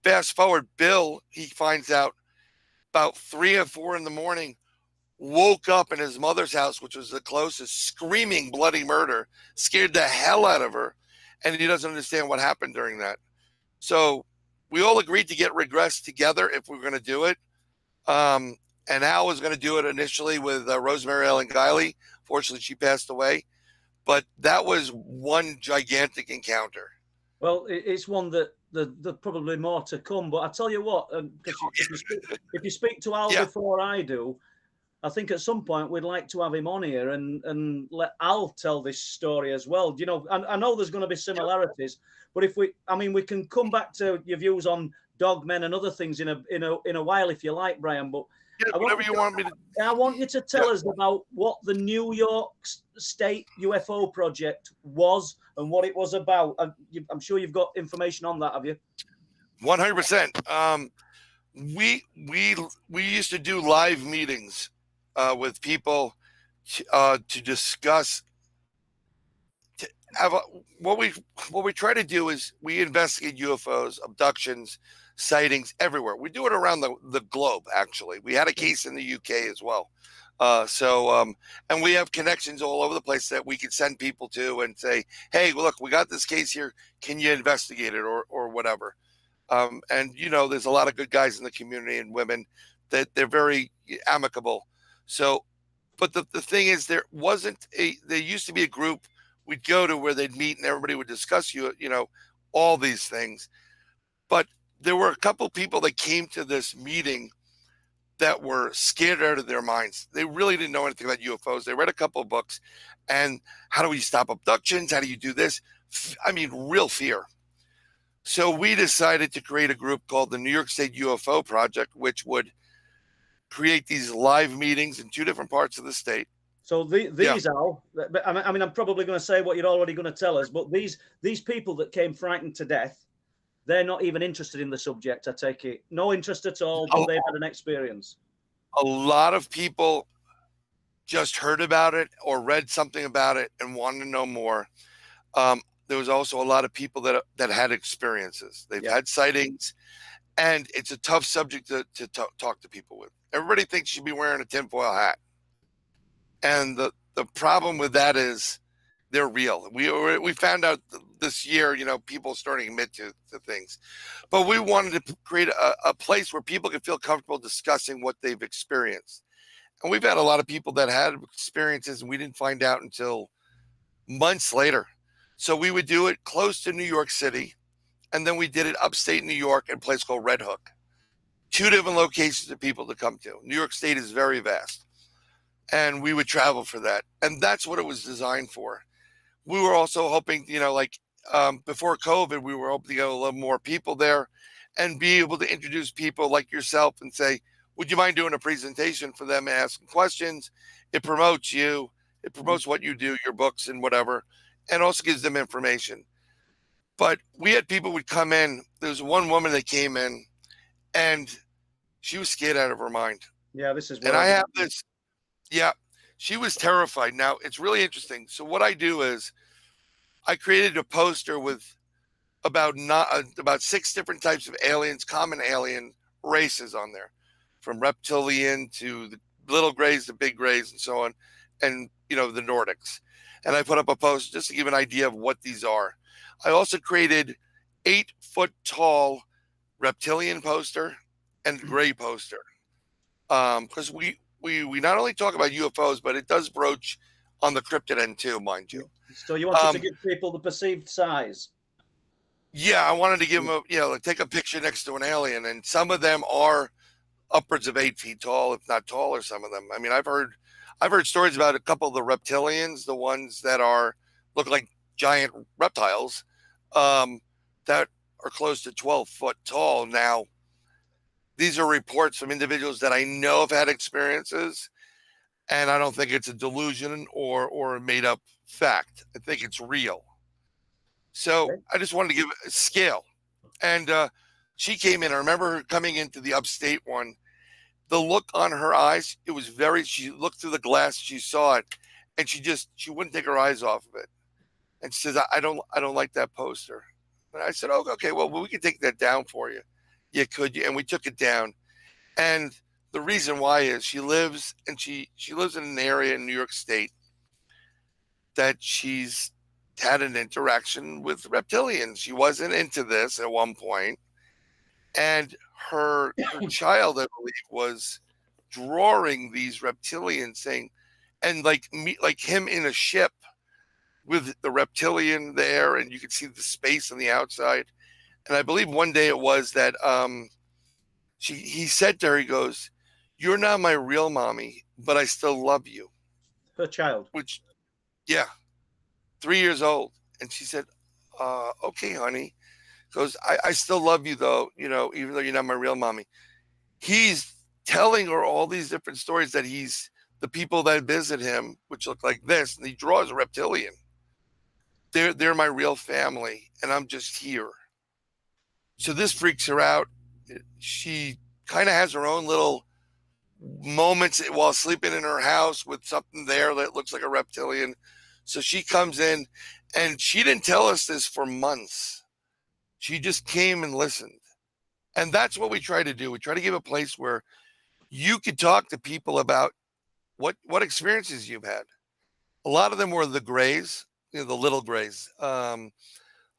Fast forward, Bill, he finds out about 3 or 4 in the morning, woke up in his mother's house, which was the closest, screaming bloody murder, scared the hell out of her. And he doesn't understand what happened during that. So we all agreed to get regressed together if we were going to do it. And Al was going to do it initially with Rosemary Ellen Guiley. Fortunately, she passed away. But that was one gigantic encounter. Well, it's one that there's probably more to come. But I tell you what, if you speak to Al before I do, I think at some point we'd like to have him on here and let Al tell this story as well. I know there's going to be similarities, but we can come back to your views on dogmen and other things in a while if you like, Bryan. But whatever you want me to. I want you to tell us about what the New York State UFO project was and what it was about. I'm sure you've got information on that, have you? 100%. We used to do live meetings with people to discuss. What we try to do is we investigate UFOs, abductions, sightings everywhere. We do it around the globe. Actually, we had a case in the UK as well. And we have connections all over the place that we could send people to and say, "Hey, look, we got this case here. Can you investigate it or whatever?" And there's a lot of good guys in the community and women that they're very amicable. So, but the thing is, there used to be a group we'd go to where they'd meet and everybody would discuss all these things. But there were a couple people that came to this meeting that were scared out of their minds. They really didn't know anything about UFOs. They read a couple of books, and how do we stop abductions? How do you do this? Real fear. So we decided to create a group called the New York State UFO Project, which would create these live meetings in 2 different parts of the state. So these Al, I'm probably going to say what you're already going to tell us, but these people that came frightened to death, they're not even interested in the subject, I take it. No interest at all, but they've had an experience. A lot of people just heard about it or read something about it and wanted to know more. There was also a lot of people that had experiences. They've had sightings, and it's a tough subject to talk to people with. Everybody thinks you should be wearing a tinfoil hat. And the problem with that is they're real. We found out this year, people starting to admit to things. But we wanted to create a place where people could feel comfortable discussing what they've experienced. And we've had a lot of people that had experiences, and we didn't find out until months later. So we would do it close to New York City, and then we did it upstate New York in a place called Red Hook. 2 different locations for people to come to. New York State is very vast. And we would travel for that. And that's what it was designed for. We were also hoping, before COVID, we were hoping to get a little more people there and be able to introduce people like yourself and say, "Would you mind doing a presentation for them and asking questions?" It promotes you. It promotes what you do, your books and whatever, and also gives them information. But we had people would come in. There was one woman that came in, and she was scared out of her mind. Yeah, this is. And I have this. Yeah, she was terrified. Now, it's really interesting. So what I do is I created a poster with about 6 different types of aliens, common alien races on there, from reptilian to the little grays, the big grays, and so on, and the Nordics. And I put up a post just to give an idea of what these are. I also created 8-foot tall reptilian poster and gray poster, because we not only talk about UFOs, but it does broach on the cryptid end too, mind you. So you wanted to give people the perceived size? Yeah, I wanted to give them take a picture next to an alien, and some of them are upwards of 8 feet tall, if not taller. Some of them. I mean, I've heard stories about a couple of the reptilians, the ones that look like giant reptiles, that are close to 12 foot tall. Now, these are reports from individuals that I know have had experiences, and I don't think it's a delusion or a made up fact. I think it's real. So I just wanted to give a scale. And she came in. I remember her coming into the upstate one. The look on her eyes, it was she looked through the glass, she saw it, and she wouldn't take her eyes off of it. And she says, I don't like that poster. And I said, oh, okay, well, we can take that down for you. Yeah, could you? And we took it down. And the reason why is she lives in an area in New York State that she's had an interaction with reptilians. She wasn't into this at one point, and her child, I believe, was drawing these reptilians, saying, and like him in a ship with the reptilian there, and you could see the space on the outside. And I believe one day it was that he said to her, he goes, "You're not my real mommy, but I still love you." Her child. Which, yeah, 3 years old. And she said, okay, honey. Goes, I still love you though, even though you're not my real mommy. He's telling her all these different stories that the people that visit him, which look like this, and he draws a reptilian. They're my real family, and I'm just here. So this freaks her out. She kind of has her own little moments while sleeping in her house with something there that looks like a reptilian. So she comes in, and she didn't tell us this for months. She just came and listened. And that's what we try to do. We try to give a place where you could talk to people about what experiences you've had. A lot of them were the grays, the little grays. A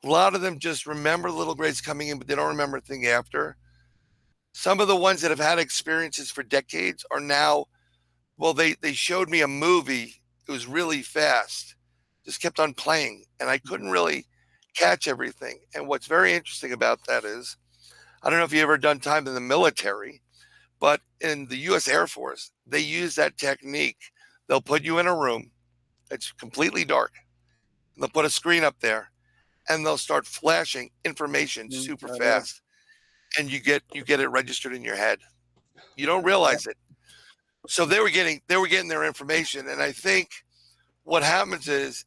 lot of them just remember little grays coming in, but they don't remember a thing after. Some of the ones that have had experiences for decades are now, well, they showed me a movie. It was really fast, just kept on playing, and I couldn't really catch everything. And what's very interesting about that is, I don't know if you ever done time in the military, but in the U.S. Air Force, they use that technique. They'll put you in a room. It's completely dark. They'll put a screen up there, and they'll start flashing information super fast, and you get it registered in your head. You don't realize it. So they were getting their information, and I think what happens is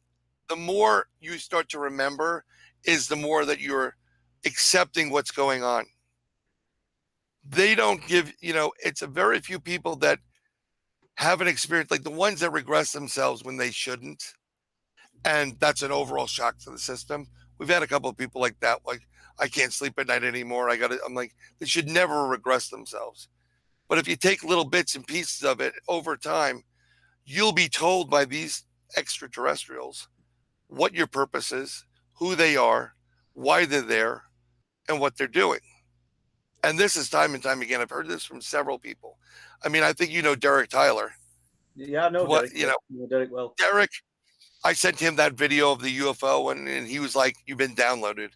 the more you start to remember is the more that you're accepting what's going on. They don't give, it's a very few people that have an experience, like the ones that regress themselves when they shouldn't. And that's an overall shock to the system. We've had a couple of people like that, like, I can't sleep at night anymore. I'm like, they should never regress themselves. But if you take little bits and pieces of it over time, you'll be told by these extraterrestrials what your purpose is, who they are, why they're there, and what they're doing. And this is time and time again. I've heard this from several people. I mean, I think Derek Tyler. Yeah, I know Derek. Derek well. Derek, I sent him that video of the UFO, and he was like, "You've been downloaded."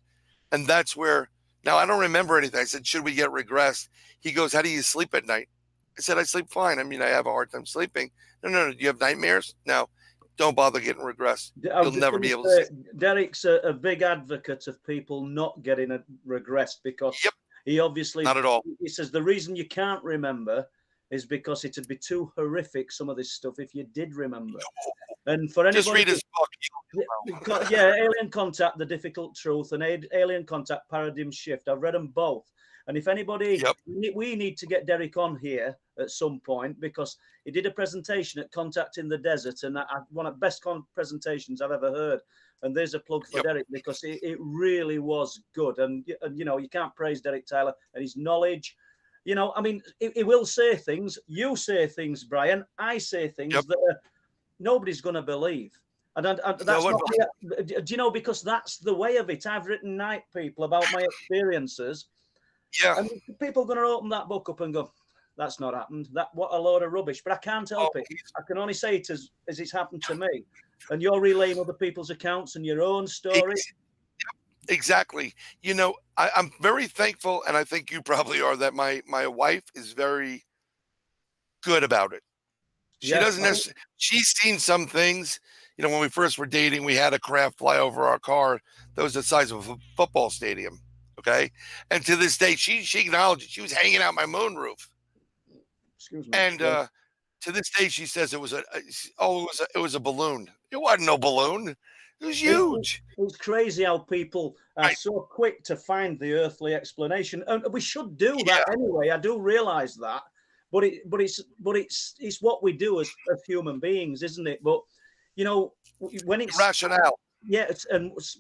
And that's where, now I don't remember anything. I said, "Should we get regressed?" He goes, "How do you sleep at night?" I said, "I sleep fine. I mean, I have a hard time sleeping." No. Do you have nightmares? No. Don't bother getting regressed. You'll never be able to sleep. Derek's a big advocate of people not getting regressed because he obviously, not at all. He says the reason you can't remember is because it'd be too horrific, some of this stuff, if you did remember. And for anybody, just read his book. Yeah, Alien Contact, The Difficult Truth, and Alien Contact, Paradigm Shift. I've read them both. And if anybody, we need to get Derek on here at some point, because he did a presentation at Contact in the Desert, and one of the best presentations I've ever heard. And there's a plug for Derek, because it really was good. And you know, you can't praise Derek Tyler and his knowledge. You know, I mean, he will say things. You say things, Brian. I say things that nobody's going to believe. And that's not, do you know, because that's the way of it. I've written Night People about my experiences. Yeah. And people are going to open that book up and go, that's not happened. What a load of rubbish. But I can't help it. I can only say it as it's happened to me. And you're relaying other people's accounts and your own story. Exactly. You know, I'm very thankful, and I think you probably are, that my wife is very good about it. She doesn't necessarily, she's seen some things. You know, when we first were dating, we had a craft fly over our car that was the size of a football stadium. Okay. And to this day, she acknowledged it. She was hanging out my moonroof. Excuse me. And to this day, she says it was it was a balloon. It wasn't no balloon. It was huge. It's crazy how people are so quick to find the earthly explanation, and we should do that anyway. I do realize that, but it's what we do as human beings, isn't it? But you know, when it's rationale,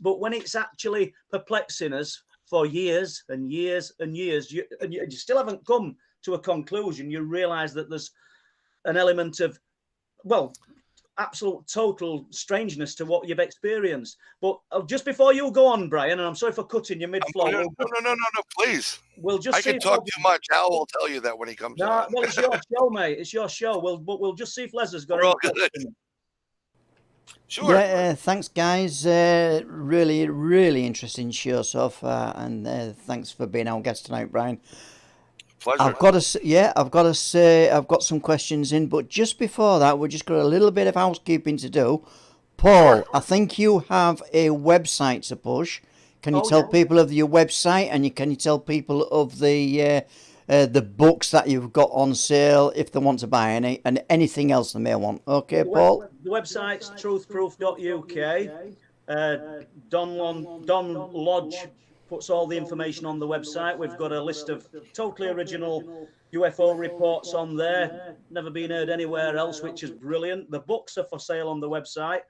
but when it's actually perplexing us for years and years and years, and you still haven't come to a conclusion, you realize that there's an element of, well, absolute total strangeness to what you've experienced. But just before you go on, Brian, and I'm sorry for cutting you mid-flow. No, please. We'll just I can talk too much. Al will tell you that when he comes on. Well, it's your show, mate. It's your show. We'll just see if Les has got it. Sure. Yeah, thanks, guys. Really, really interesting show so far, and thanks for being our guest tonight, Brian. Pleasure. I've got to say, I've got some questions in, but just before that, we've just got a little bit of housekeeping to do. Paul, I think you have a website to push. Can you tell people of your website, and can you tell people of the books that you've got on sale if they want to buy any, and anything else they may want? Okay, Paul. The website's truthproof.uk. Don Lodge puts all the information on the website. We've got a list of totally original UFO reports on there, never been heard anywhere else, which is brilliant. The books are for sale on the website.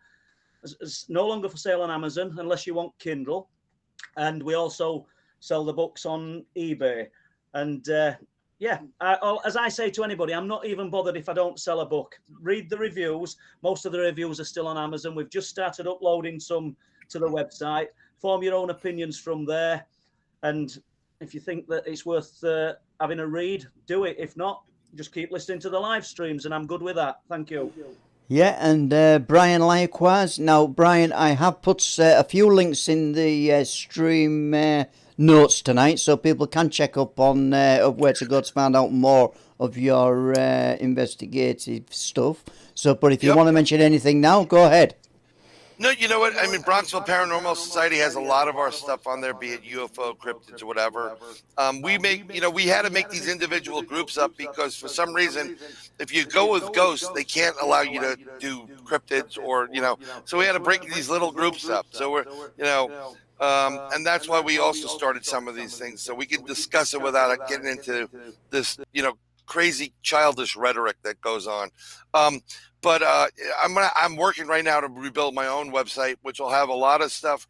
It's no longer for sale on Amazon unless you want Kindle. And we also sell the books on eBay. And as I say to anybody, I'm not even bothered if I don't sell a book. Read the reviews. Most of the reviews are still on Amazon. We've just started uploading some to the website. Form your own opinions from there. And if you think that it's worth having a read, do it. If not, just keep listening to the live streams, and I'm good with that. Thank you. Yeah, and Brian likewise. Now, Brian, I have put a few links in the stream notes tonight, so people can check up on of where to go to find out more of your investigative stuff. So, but if you want to mention anything now, go ahead. No, you know what? I mean, Bronxville Paranormal Society has a lot of our stuff on there, be it UFO, cryptids, or whatever. We had to make these individual groups up because for some reason, if you go with ghosts, they can't allow you to do cryptids or, so we had to break these little groups up. So and that's why we also started some of these things, so we can discuss it without getting into this, crazy childish rhetoric that goes on. But I'm working right now to rebuild my own website, which will have a lot of stuff.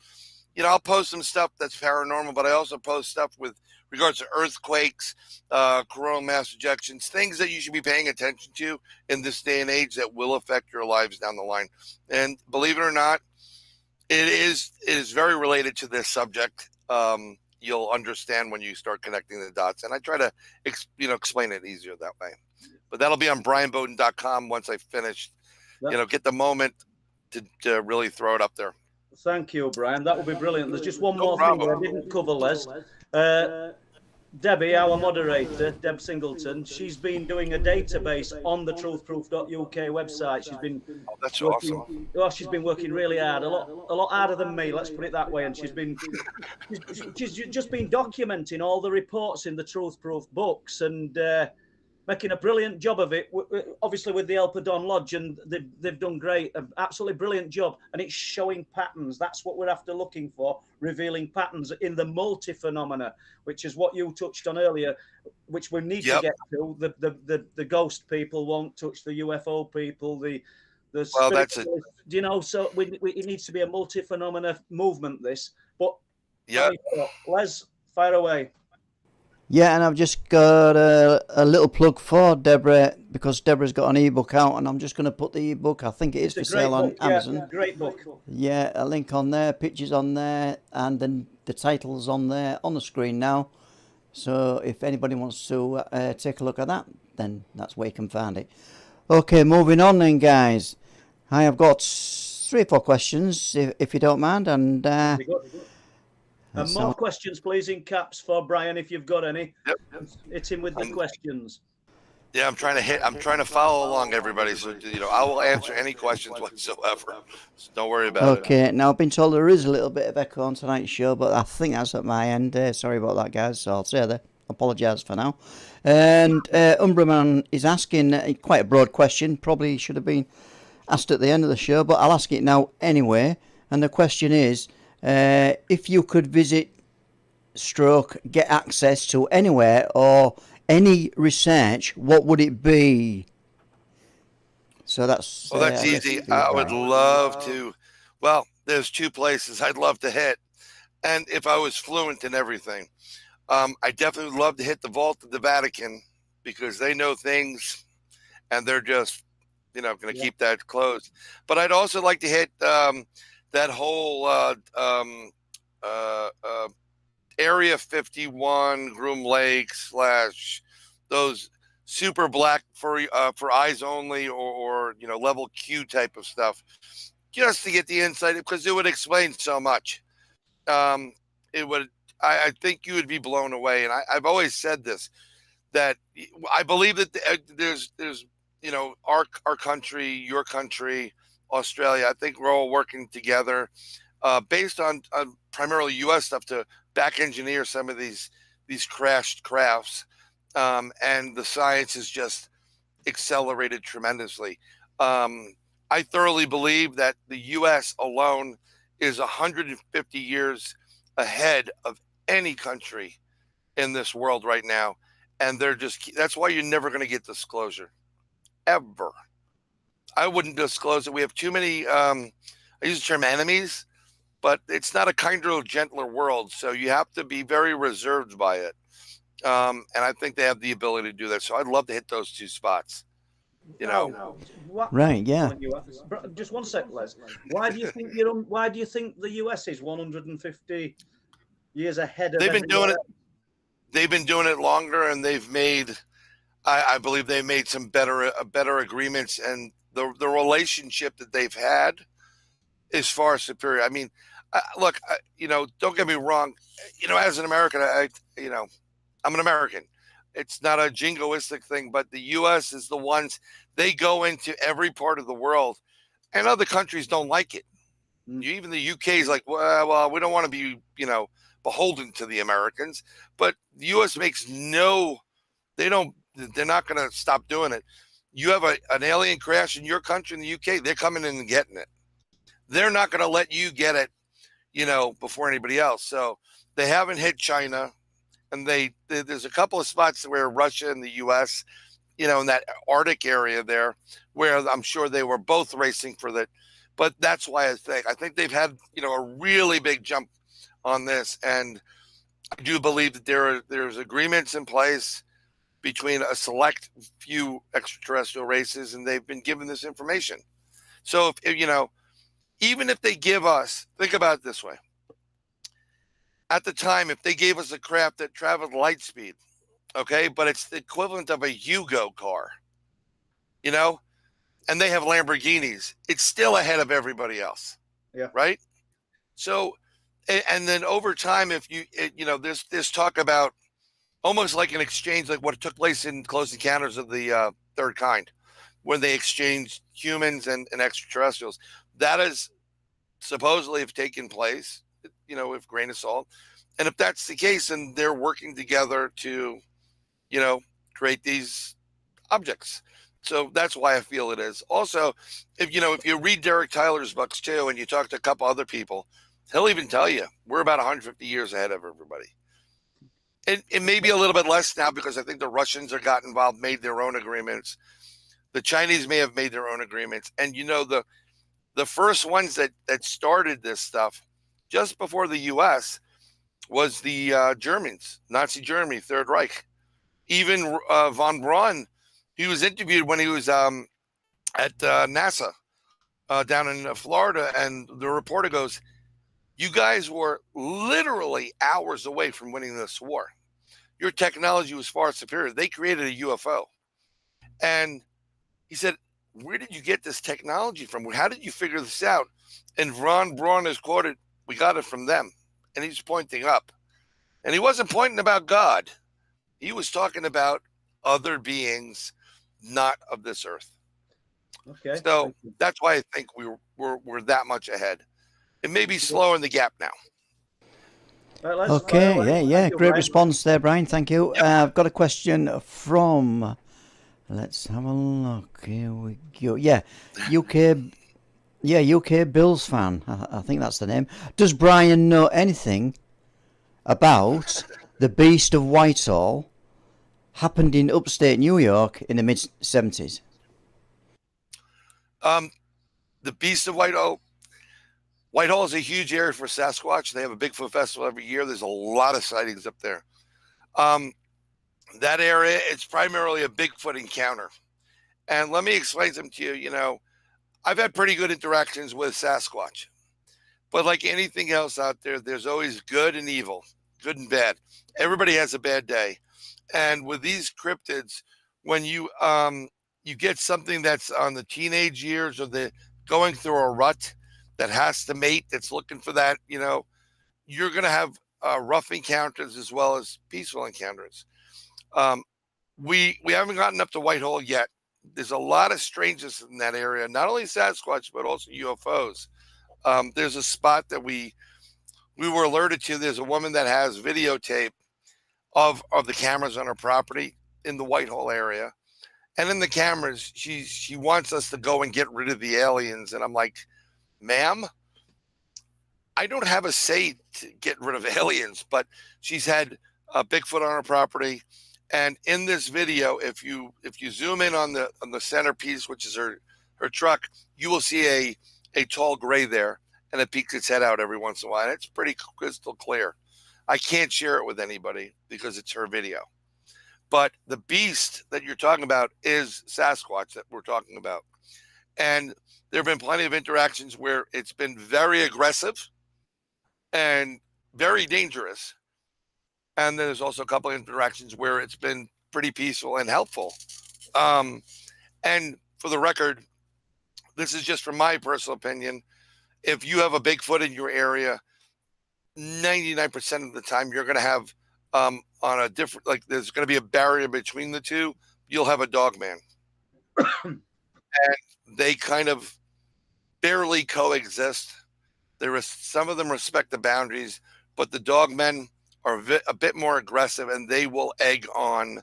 I'll post some stuff that's paranormal, but I also post stuff with regards to earthquakes, coronal mass ejections, things that you should be paying attention to in this day and age that will affect your lives down the line. And believe it or not, it is very related to this subject. You'll understand when you start connecting the dots, and I try to explain it easier that way. But that'll be on BryanBowden.com once I finish, get the moment to really throw it up there. Thank you, Brian. That would be brilliant. There's just one more thing I didn't cover, Les. Debbie, our moderator, Deb Singleton, she's been doing a database on the truthproof.uk website. She's been that's awesome. Oh, she's been working really hard, a lot harder than me, let's put it that way. And she's just been documenting all the reports in the Truthproof books and making a brilliant job of it, obviously with the help of Don Lodge, and they've done great, an absolutely brilliant job, and it's showing patterns. That's what we're after looking for, revealing patterns in the multi-phenomena, which is what you touched on earlier, which we need to get to. The ghost people won't touch the UFO people, the The Well, that's it. do you know? So it needs to be a multi-phenomena movement. This, but Yeah. Les, fire away. Yeah, and I've just got a little plug for Deborah, because Deborah's got an ebook out, and I'm just going to put the ebook, I think it is for sale on Amazon. Yeah, great book. Yeah, a link on there, pictures on there, and then the title's on there on the screen now. So if anybody wants to take a look at that, then that's where you can find it. Okay, moving on then, guys. I have got 3 or 4 questions, if you don't mind, and and more questions, please, in caps for Bryan, if you've got any. Yep. Hit him with the questions. Yeah, I'm trying to follow along, everybody. So, I will answer any questions whatsoever. So don't worry about it. Okay, now I've been told there is a little bit of echo on tonight's show, but I think that's at my end. Sorry about that, guys. So I'll say that. Apologise for now. And Umbraman is asking quite a broad question. Probably should have been asked at the end of the show, but I'll ask it now anyway. And the question is, if you could visit stroke get access to anywhere or any research, what would it be? So that's easy. I would love to. Well, there's 2 places I'd love to hit, and if I was fluent in everything, I definitely would love to hit the vault of the Vatican, because they know things, and they're just going to keep that closed. But I'd also like to hit that whole Area 51, Groom Lake / those super black for eyes only, or level Q type of stuff, just to get the insight, because it would explain so much. It would. I think you would be blown away, and I've always said this, that I believe that there's our country, your country, Australia. I think we're all working together, based on primarily U.S. stuff, to back engineer some of these crashed crafts, and the science has just accelerated tremendously. I thoroughly believe that the U.S. alone is 150 years ahead of any country in this world right now, and that's why you're never going to get disclosure, ever. I wouldn't disclose it. We have too many, I use the term enemies, but it's not a kinder or gentler world, so you have to be very reserved by it. And I think they have the ability to do that. So I'd love to hit those 2 spots. Right, yeah. Just one sec, Les. Why do you think the US is 150 years ahead of? They've been doing it. They've been doing it longer, and they've made. I believe they made some better agreements, and the relationship that they've had is far superior. I mean, look, don't get me wrong. As an American, I'm an American. It's not a jingoistic thing, but the U.S. is the ones, they go into every part of the world, and other countries don't like it. Even the UK is like, well, we don't want to be, beholden to the Americans, but the U.S. makes they're not going to stop doing it. You have an alien crash in your country, in the UK, they're coming in and getting it. They're not going to let you get it, before anybody else. So they haven't hit China. And there's a couple of spots where Russia and the U.S., in that Arctic area there, where I'm sure they were both racing for that. But that's why I think they've had, a really big jump on this. And I do believe that there's agreements in place between a select few extraterrestrial races, and they've been given this information. So if even if they give us, think about it this way. At the time, if they gave us a craft that traveled light speed, okay, but it's the equivalent of a Yugo car, and they have Lamborghinis, it's still ahead of everybody else. Yeah. Right. So, and then over time, if there's talk about almost like an exchange, like what took place in Close Encounters of the Third Kind, when they exchanged humans and extraterrestrials. That is supposedly have taken place, with grain of salt. And if that's the case, then they're working together to, create these objects. So that's why I feel it is. Also, if you read Derek Tyler's books too, and you talk to a couple other people, he'll even tell you we're about 150 years ahead of everybody. It may be a little bit less now, because I think the Russians have got involved, made their own agreements. The Chinese may have made their own agreements. And the first ones that started this stuff just before the U.S. was the Germans, Nazi Germany, Third Reich. Even von Braun, he was interviewed when he was at NASA down in Florida, and the reporter goes, "You guys were literally hours away from winning this war. Your technology was far superior. They created a UFO." And he said, "Where did you get this technology from? How did you figure this out?" And von Braun is quoted, "We got it from them." And he's pointing up. And he wasn't pointing about God. He was talking about other beings not of this earth. Okay. So that's why I think we're that much ahead. It may be slow in the gap now. Well, Okay, yeah, you, great Bryan. response there, Brian. Thank you. I've got a question from. Let's have a look. Here we go. Yeah, UK Bills fan. I think that's the name. Does Brian know anything about the Beast of Whitehall? Happened in upstate New York in the mid-70s. The Beast of Whitehall. Whitehall is a huge area for Sasquatch. They have a Bigfoot festival every year. There's a lot of sightings up there. That area, it's primarily a Bigfoot encounter. And let me explain something to you. I've had pretty good interactions with Sasquatch. But like anything else out there, there's always good and evil, good and bad. Everybody has a bad day. And with these cryptids, when you get something that's on the teenage years or the going through a rut that has to mate, that's looking for that, you're going to have rough encounters as well as peaceful encounters. We haven't gotten up to Whitehall yet. There's a lot of strangeness in that area, not only Sasquatch, but also UFOs. There's a spot that we were alerted to. There's a woman that has videotape of the cameras on her property in the Whitehall area. And in the cameras, she wants us to go and get rid of the aliens. And I'm like, ma'am, I don't have a say to get rid of aliens, but she's had a Bigfoot on her property. And in this video, if you zoom in on the centerpiece, which is her truck, you will see a tall gray there, and it peeks its head out every once in a while. And it's pretty crystal clear. I can't share it with anybody because it's her video. But the beast that you're talking about is Sasquatch that we're talking about. And there have been plenty of interactions where it's been very aggressive and very dangerous. And there's also a couple of interactions where it's been pretty peaceful and helpful. And for the record, this is just from my personal opinion. If you have a Bigfoot in your area, 99% of the time you're going to have on a different, like there's going to be a barrier between the two. You'll have a dog man. And they kind of barely coexist. Some of them respect the boundaries, but the dog men are a bit more aggressive, and they will egg on.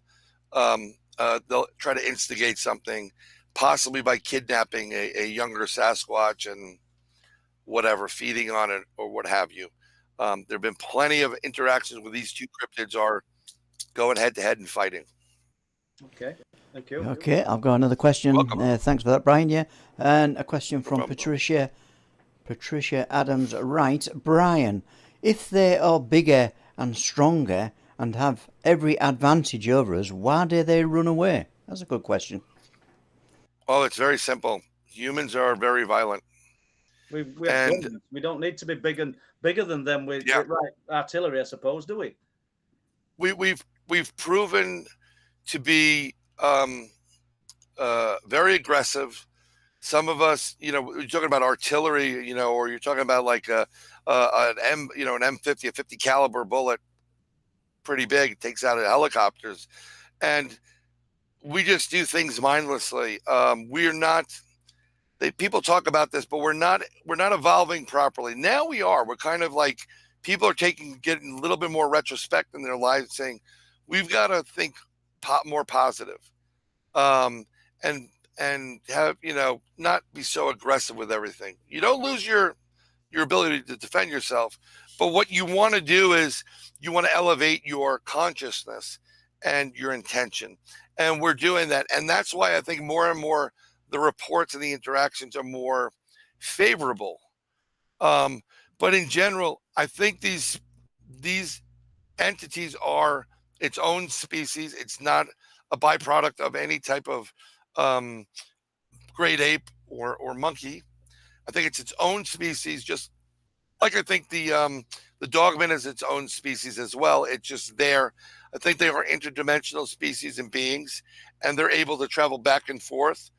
They'll try to instigate something, possibly by kidnapping a younger Sasquatch and whatever, feeding on it or what have you. There have been plenty of interactions where these two cryptids are going head to head and fighting. Okay, thank you. Okay, I've got another question. Thanks for that, Brian. Yeah, and a question from Patricia Adams. Right, Brian, if they are bigger and stronger and have every advantage over us, why do they run away? That's a good question. Oh, it's very simple. Humans are very violent. We have guns. We don't need to be bigger than them with right artillery, I suppose, do we? We've proven to be very aggressive. Some of us, you're talking about artillery, or you're talking about like an M50, a 50 caliber bullet, pretty big, takes out helicopters, and we just do things mindlessly. We're not. People talk about this, but we're not evolving properly. Now we are. We're kind of like people are getting a little bit more retrospect in their lives, saying we've got to think more positive, and have not be so aggressive with everything. You don't lose your ability to defend yourself, but what you want to do is you want to elevate your consciousness and your intention. And we're doing that. And that's why I think more and more the reports and the interactions are more favorable. But in general, I think these entities are its own species. It's not a byproduct of any type of great ape or monkey. I think it's its own species, just like I think the dogman is its own species as well. It's just there. I think they are interdimensional species and beings, and they're able to travel back and forth.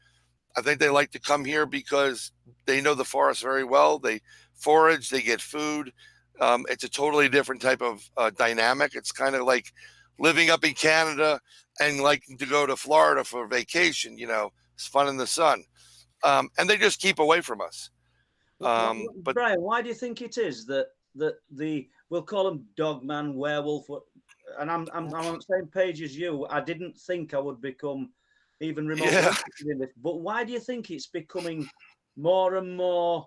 I think they like to come here because they know the forest very well. They forage, they get food. It's a totally different type of dynamic. It's kind of like living up in Canada and liking to go to Florida for vacation. You know, it's fun in the sun, and they just keep away from us. But Bryan, why do you think it is that the we'll call them dogman, werewolf, and I'm on the same page as you. I didn't think I would become even remotely interested in this, but why do you think it's becoming more and more? I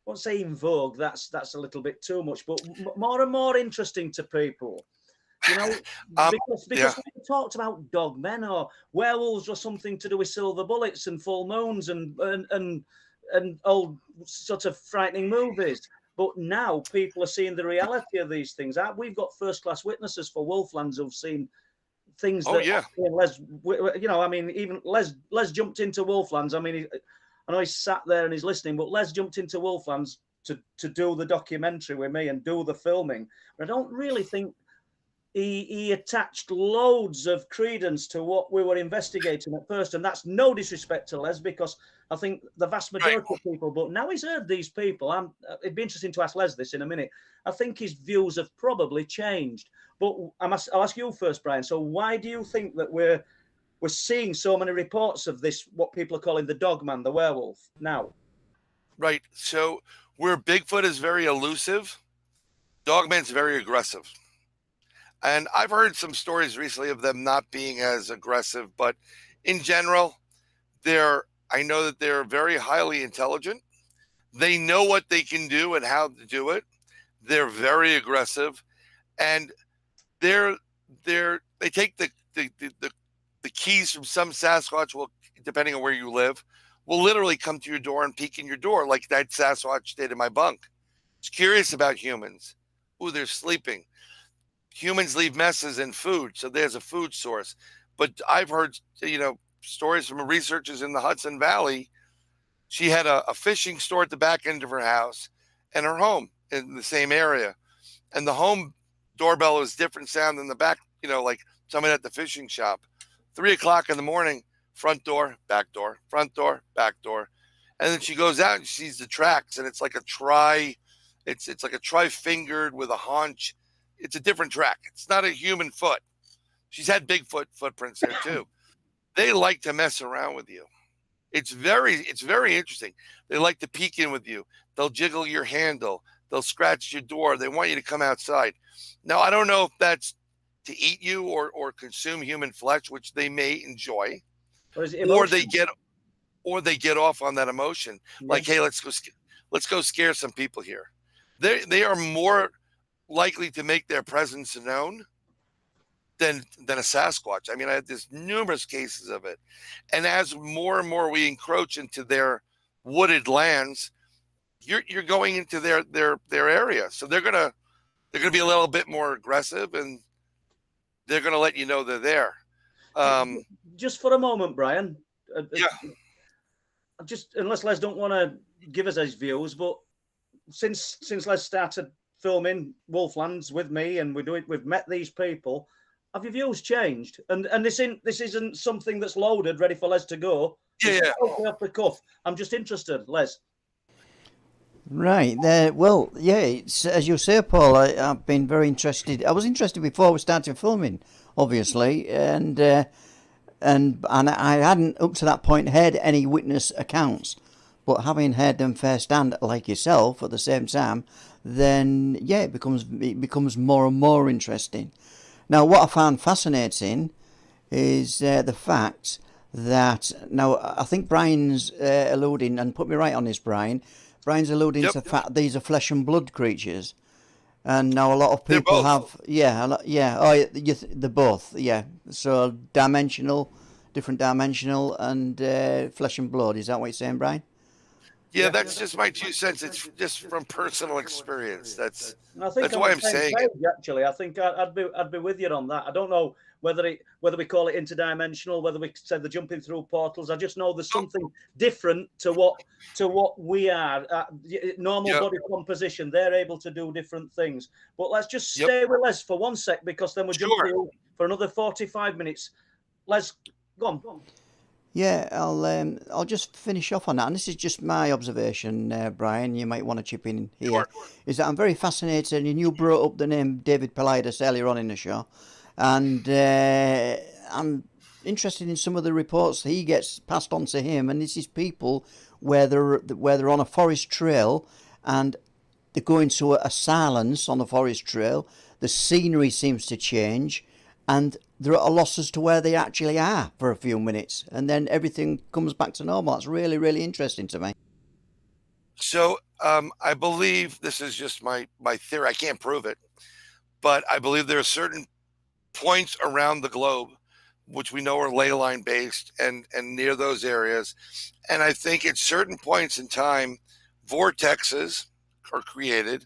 won't say in vogue. That's a little bit too much, but more and more interesting to people. You know, because we talked about dogmen or werewolves or something to do with silver bullets and full moons and old sort of frightening movies. But now people are seeing the reality of these things. We've got first-class witnesses for Wolflands who've seen things that, Les, you know, I mean, even Les jumped into Wolflands. I mean, I know he's sat there and he's listening, but Les jumped into Wolflands to do the documentary with me and do the filming. But I don't really think he attached loads of credence to what we were investigating at first. And that's no disrespect to Les, because I think the vast majority of people, but now he's heard these people, it'd be interesting to ask Les this in a minute. I think his views have probably changed. But I'll ask you first, Bryan. So why do you think that we're seeing so many reports of this, what people are calling the dogman, the werewolf, now? Right. So where Bigfoot is very elusive, dogman's very aggressive. And I've heard some stories recently of them not being as aggressive, but in general, I know that they're very highly intelligent. They know what they can do and how to do it. They're very aggressive, and they take the keys from some Sasquatch, will, depending on where you live, will literally come to your door and peek in your door, like that Sasquatch did in my bunk. It's curious about humans. Ooh, they're sleeping. Humans leave messes and food, so there's a food source. But I've heard, stories from researchers in the Hudson Valley. She had a fishing store at the back end of her house and her home in the same area. And the home doorbell was different sound than the back, like someone at the fishing shop. 3 o'clock in the morning, front door, back door, front door, back door. And then she goes out and she sees the tracks, and it's like it's like a tri-fingered with a haunch. It's a different track. It's not a human foot. She's had Bigfoot footprints there too. They like to mess around with you. It's very interesting. They like to peek in with you. They'll jiggle your handle. They'll scratch your door. They want you to come outside. Now, I don't know if that's to eat you or consume human flesh, which they may enjoy, or they get off on that emotion. Yeah. Like, hey, let's go scare some people here. They are more likely to make their presence known than a Sasquatch. I mean, there's numerous cases of it. And as more and more we encroach into their wooded lands, you're going into their area. So they're gonna be a little bit more aggressive, and they're gonna let you know they're there. Just for a moment, Bryan. Yeah. Just unless Les don't want to give us his views, but since Les started filming Wolflands with me, and we've met these people, have your views changed? And this isn't something that's loaded, ready for Les to go. Yeah. Totally off the cuff. I'm just interested, Les. Right. Well, yeah, it's, as you say, Paul, I've been very interested. I was interested before we started filming, obviously, and I hadn't up to that point heard any witness accounts, but having heard them firsthand, like yourself, at the same time, then yeah, it becomes more and more interesting. Now, what I found fascinating is the fact that, now I think Bryan's alluding, and put me right on this, Bryan's alluding to the fact these are flesh and blood creatures. And now a lot of They're people both. have, yeah. Oh, they're both, yeah. So dimensional, different dimensional, and flesh and blood. Is that what you're saying, Brian? Yeah, that's just my 2 cents. It's just from personal experience. That's And I think that's on why the I'm same saying it. page, actually. I think I'd be with you on that. I don't know whether we call it interdimensional, whether we say the jumping through portals. I just know there's something different to what we are. Normal Yep. body composition, they're able to do different things. But let's just Yep. stay with Les for 1 sec, because then we'll jump Sure. through for another 45 minutes. Les, go on. Yeah, I'll just finish off on that, and this is just my observation, Brian. You might want to chip in here. Sure. Is that I'm very fascinated, and you brought up the name David Paulides earlier on in the show, and I'm interested in some of the reports he gets passed on to him, and this is people where they're on a forest trail, and they go into a silence on the forest trail. The scenery seems to change, and they're at a loss as to where they actually are for a few minutes, and then everything comes back to normal. That's really, really interesting to me. So I believe this is just my theory. I can't prove it, but I believe there are certain points around the globe which we know are ley line based and near those areas. And I think at certain points in time, vortexes are created,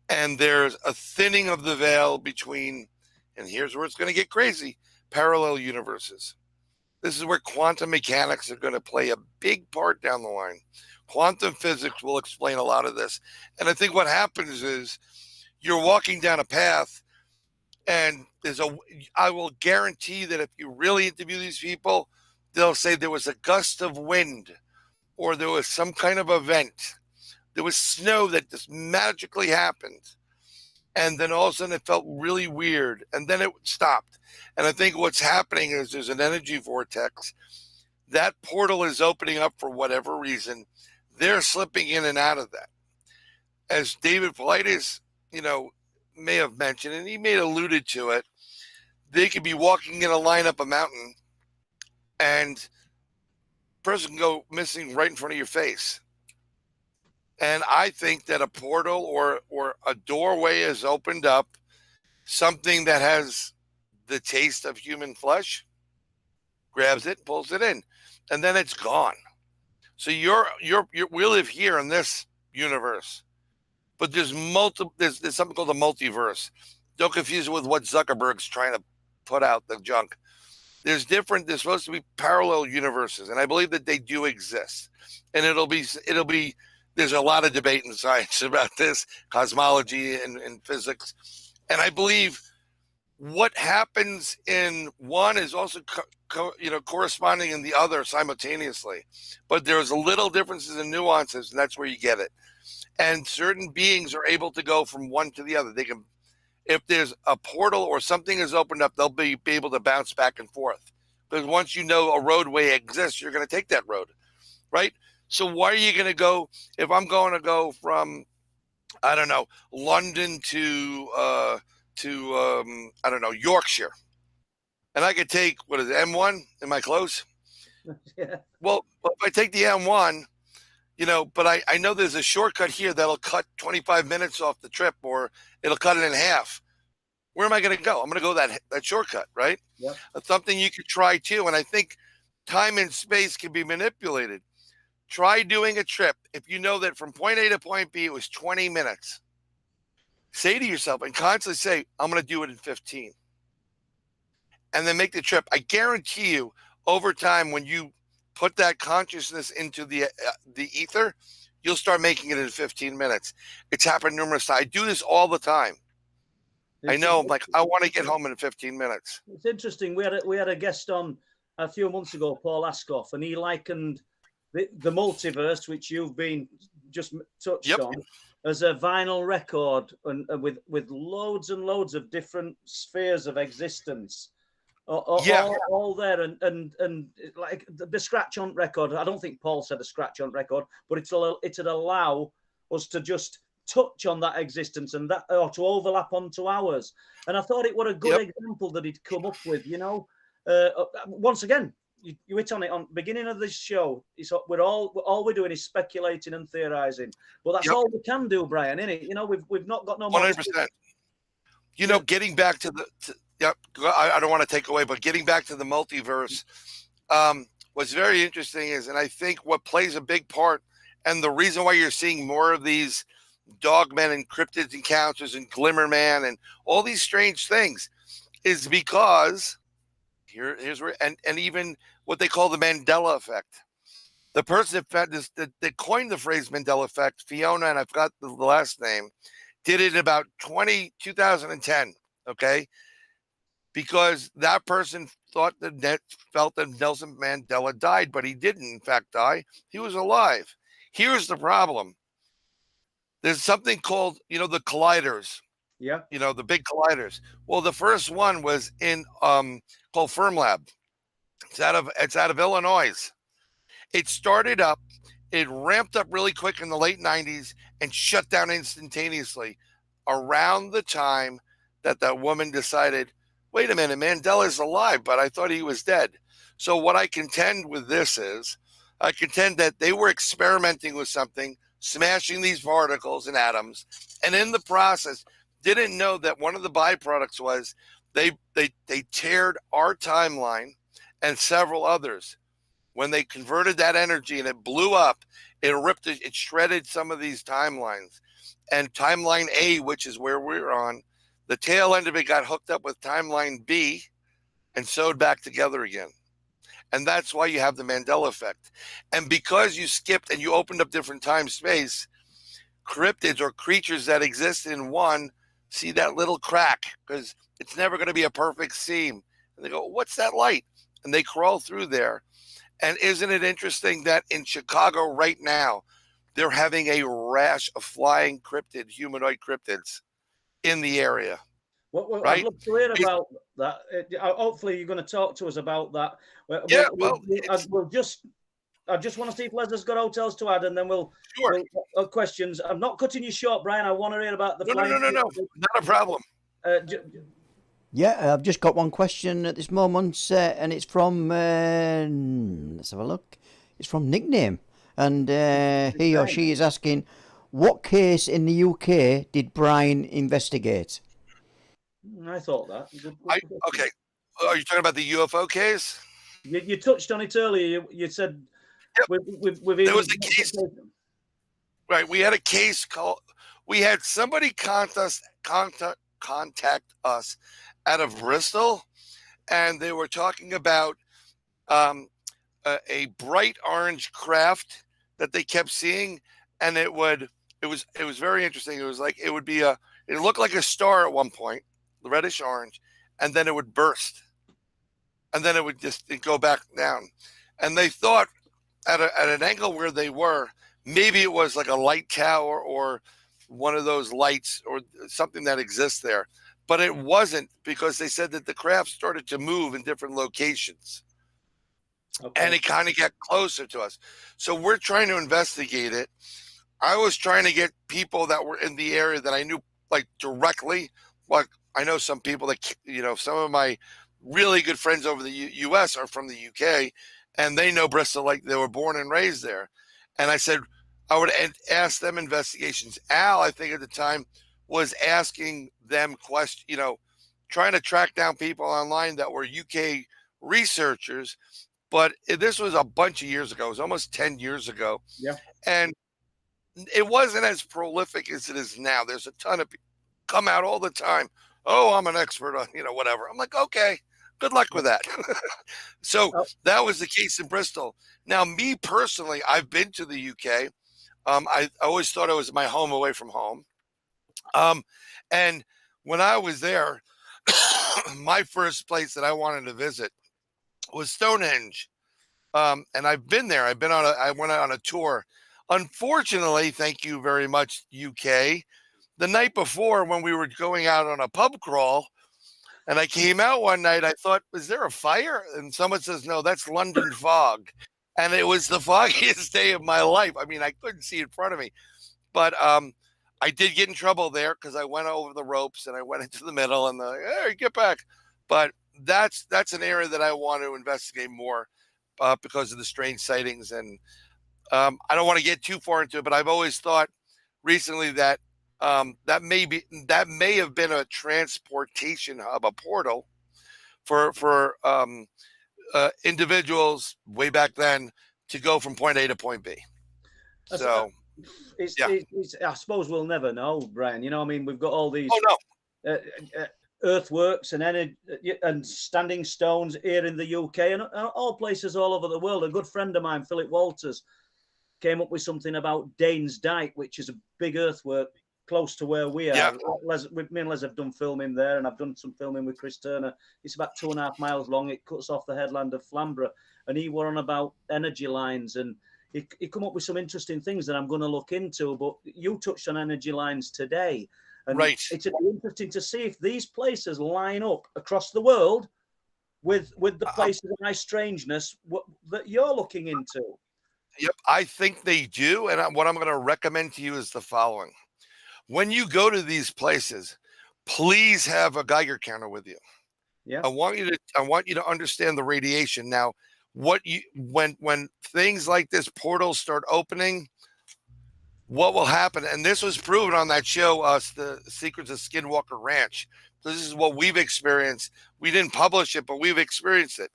and there's a thinning of the veil between, and here's where it's going to get crazy, parallel universes. This is where quantum mechanics are going to play a big part down the line. Quantum physics will explain a lot of this. And I think what happens is you're walking down a path, and I will guarantee that if you really interview these people, they'll say there was a gust of wind, or there was some kind of event. There was snow that just magically happened. And then all of a sudden it felt really weird, and then it stopped. And I think what's happening is there's an energy vortex. That portal is opening up for whatever reason. They're slipping in and out of that. As David Paulides, may have mentioned, and he may have alluded to it, they could be walking in a line up a mountain, and a person can go missing right in front of your face. And I think that a portal or a doorway is opened up, something that has the taste of human flesh, grabs it, pulls it in, and then it's gone. So we live here in this universe, but there's something called a multiverse. Don't confuse it with what Zuckerberg's trying to put out, the junk. There's supposed to be parallel universes, and I believe that they do exist. And it'll be there's a lot of debate in science about this, cosmology and physics. And I believe what happens in one is also corresponding in the other simultaneously. But there's little differences and nuances, and that's where you get it. And certain beings are able to go from one to the other. They can, if there's a portal or something is opened up, they'll be able to bounce back and forth. Because once you know a roadway exists, you're going to take that road, right? So why are you going to go, if I'm going to go from, I don't know, London to I don't know, Yorkshire, and I could take, what is it, M1? Am I close? Yeah. Well, if I take the M1, but I know there's a shortcut here that'll cut 25 minutes off the trip, or it'll cut it in half. Where am I going to go? I'm going to go that shortcut, right? Yep. That's something you could try too. And I think time and space can be manipulated. Try doing a trip. If you know that from point A to point B, it was 20 minutes, say to yourself and constantly say, I'm going to do it in 15. And then make the trip. I guarantee you, over time, when you put that consciousness into the ether, you'll start making it in 15 minutes. It's happened numerous times. I do this all the time. I know, I'm like, I want to get home in 15 minutes. It's interesting. We had a guest on a few months ago, Paul Askoff, and he likened the multiverse, which you've been just touched on, as a vinyl record, and with loads and loads of different spheres of existence. All there, and like the scratch on record. I don't think Paul said a scratch on record, but it'd allow us to just touch on that existence and that, or to overlap onto ours. And I thought it was a good example that he'd come up with. Once again, you hit on it on the beginning of this show. All we're doing is speculating and theorizing, but that's all we can do, Brian, isn't it? You know, we've not got no more. 100%. You know, getting back to I don't want to take away, but getting back to the multiverse, what's very interesting is, and I think what plays a big part, and the reason why you're seeing more of these dogmen and cryptid encounters and Glimmerman and all these strange things, is because here's where, and even what they call the Mandela effect. The person that coined the phrase Mandela effect, Fiona, and I've got the last name, did it in about 2010. Okay. Because that person felt that Nelson Mandela died, but he didn't, in fact, die. He was alive. Here's the problem. There's something called, the colliders. Yeah. The big colliders. Well, the first one was in called Fermilab. It's out of Illinois. It started up, it ramped up really quick in the late 90s and shut down instantaneously around the time that woman decided, wait a minute, Mandela's alive, but I thought he was dead. So what I contend with this is, I contend that they were experimenting with something, smashing these particles and atoms, and in the process, didn't know that one of the byproducts was they teared our timeline and several others. When they converted that energy and it blew up, it shredded some of these timelines. And timeline A, which is where we're on, the tail end of it got hooked up with timeline B and sewed back together again. And that's why you have the Mandela effect. And because you skipped and you opened up different time space, cryptids or creatures that exist in one see that little crack, because it's never going to be a perfect seam. And they go, what's that light? And they crawl through there. And isn't it interesting that in Chicago right now, they're having a rash of flying humanoid cryptids in the area? Well, right? I'd love to hear about that. Hopefully, you're going to talk to us about that. Yeah, I just want to see if Leslie's got hotels to add, and then we'll questions. I'm not cutting you short, Brian. I want to hear about the No, not a problem. Yeah, I've just got one question at this moment, and it's from, let's have a look. It's from Nickname, and he or she is asking, what case in the UK did Brian investigate? I thought that. Okay. Are you talking about the UFO case? You touched on it earlier. You said there was a case. Right. We had a case called. We had somebody contact us out of Bristol, and they were talking about a bright orange craft that they kept seeing, and it was very interesting. It was like it looked like a star at one point, reddish orange, and then it would burst, and then it would just go back down. And they thought at an angle where they were, maybe it was like a light tower or one of those lights or something that exists there. But it wasn't, because they said that the craft started to move in different locations. Okay. And it kind of got closer to us. So we're trying to investigate it. I was trying to get people that were in the area that I knew, like, directly. Like, I know some people that, some of my really good friends over the U.S. are from the UK, and they know Bristol like they were born and raised there. And I said, I would ask them investigations. Al, I think at the time, was asking them questions, trying to track down people online that were UK researchers. But this was a bunch of years ago. It was almost 10 years ago. Yeah. And it wasn't as prolific as it is now. There's a ton of people come out all the time. Oh, I'm an expert on, whatever. I'm like, okay, good luck with that. So that was the case in Bristol. Now, me personally, I've been to the UK. I always thought it was my home away from home. And when I was there, my first place that I wanted to visit was Stonehenge. And I've been there. I went on a tour. Unfortunately, thank you very much, UK. The night before, when we were going out on a pub crawl, and I came out one night, I thought, is there a fire? And someone says, no, that's London fog. And it was the foggiest day of my life. I mean, I couldn't see in front of me. But I did get in trouble there because I went over the ropes and I went into the middle and hey, get back. But that's an area that I want to investigate more. because of the strange sightings. And I don't want to get too far into it, but I've always thought recently that that may have been a transportation hub, a portal for individuals way back then to go from point A to point B. So I suppose we'll never know, Brian. You know, I mean, we've got all these earthworks and energy and standing stones here in the UK and all places all over the world. A good friend of mine, Philip Walters, came up with something about Danes Dyke, which is a big earthwork close to where we are. Yeah. Me and Les have done filming there, and I've done some filming with Chris Turner. It's about 2.5 miles long. It cuts off the headland of Flamborough, and he were on about energy lines, and he come up with some interesting things that I'm going to look into. But you touched on energy lines today, and it's interesting to see if these places line up across the world with the places of my strangeness that you're looking into. Yep, I think they do. And what I'm going to recommend to you is the following. When you go to these places, please have a Geiger counter with you. Yeah. I want you to understand the radiation. Now, when things like this portals start opening, what will happen? And this was proven on that show, The Secrets of Skinwalker Ranch. This is what we've experienced. We didn't publish it, but we've experienced it.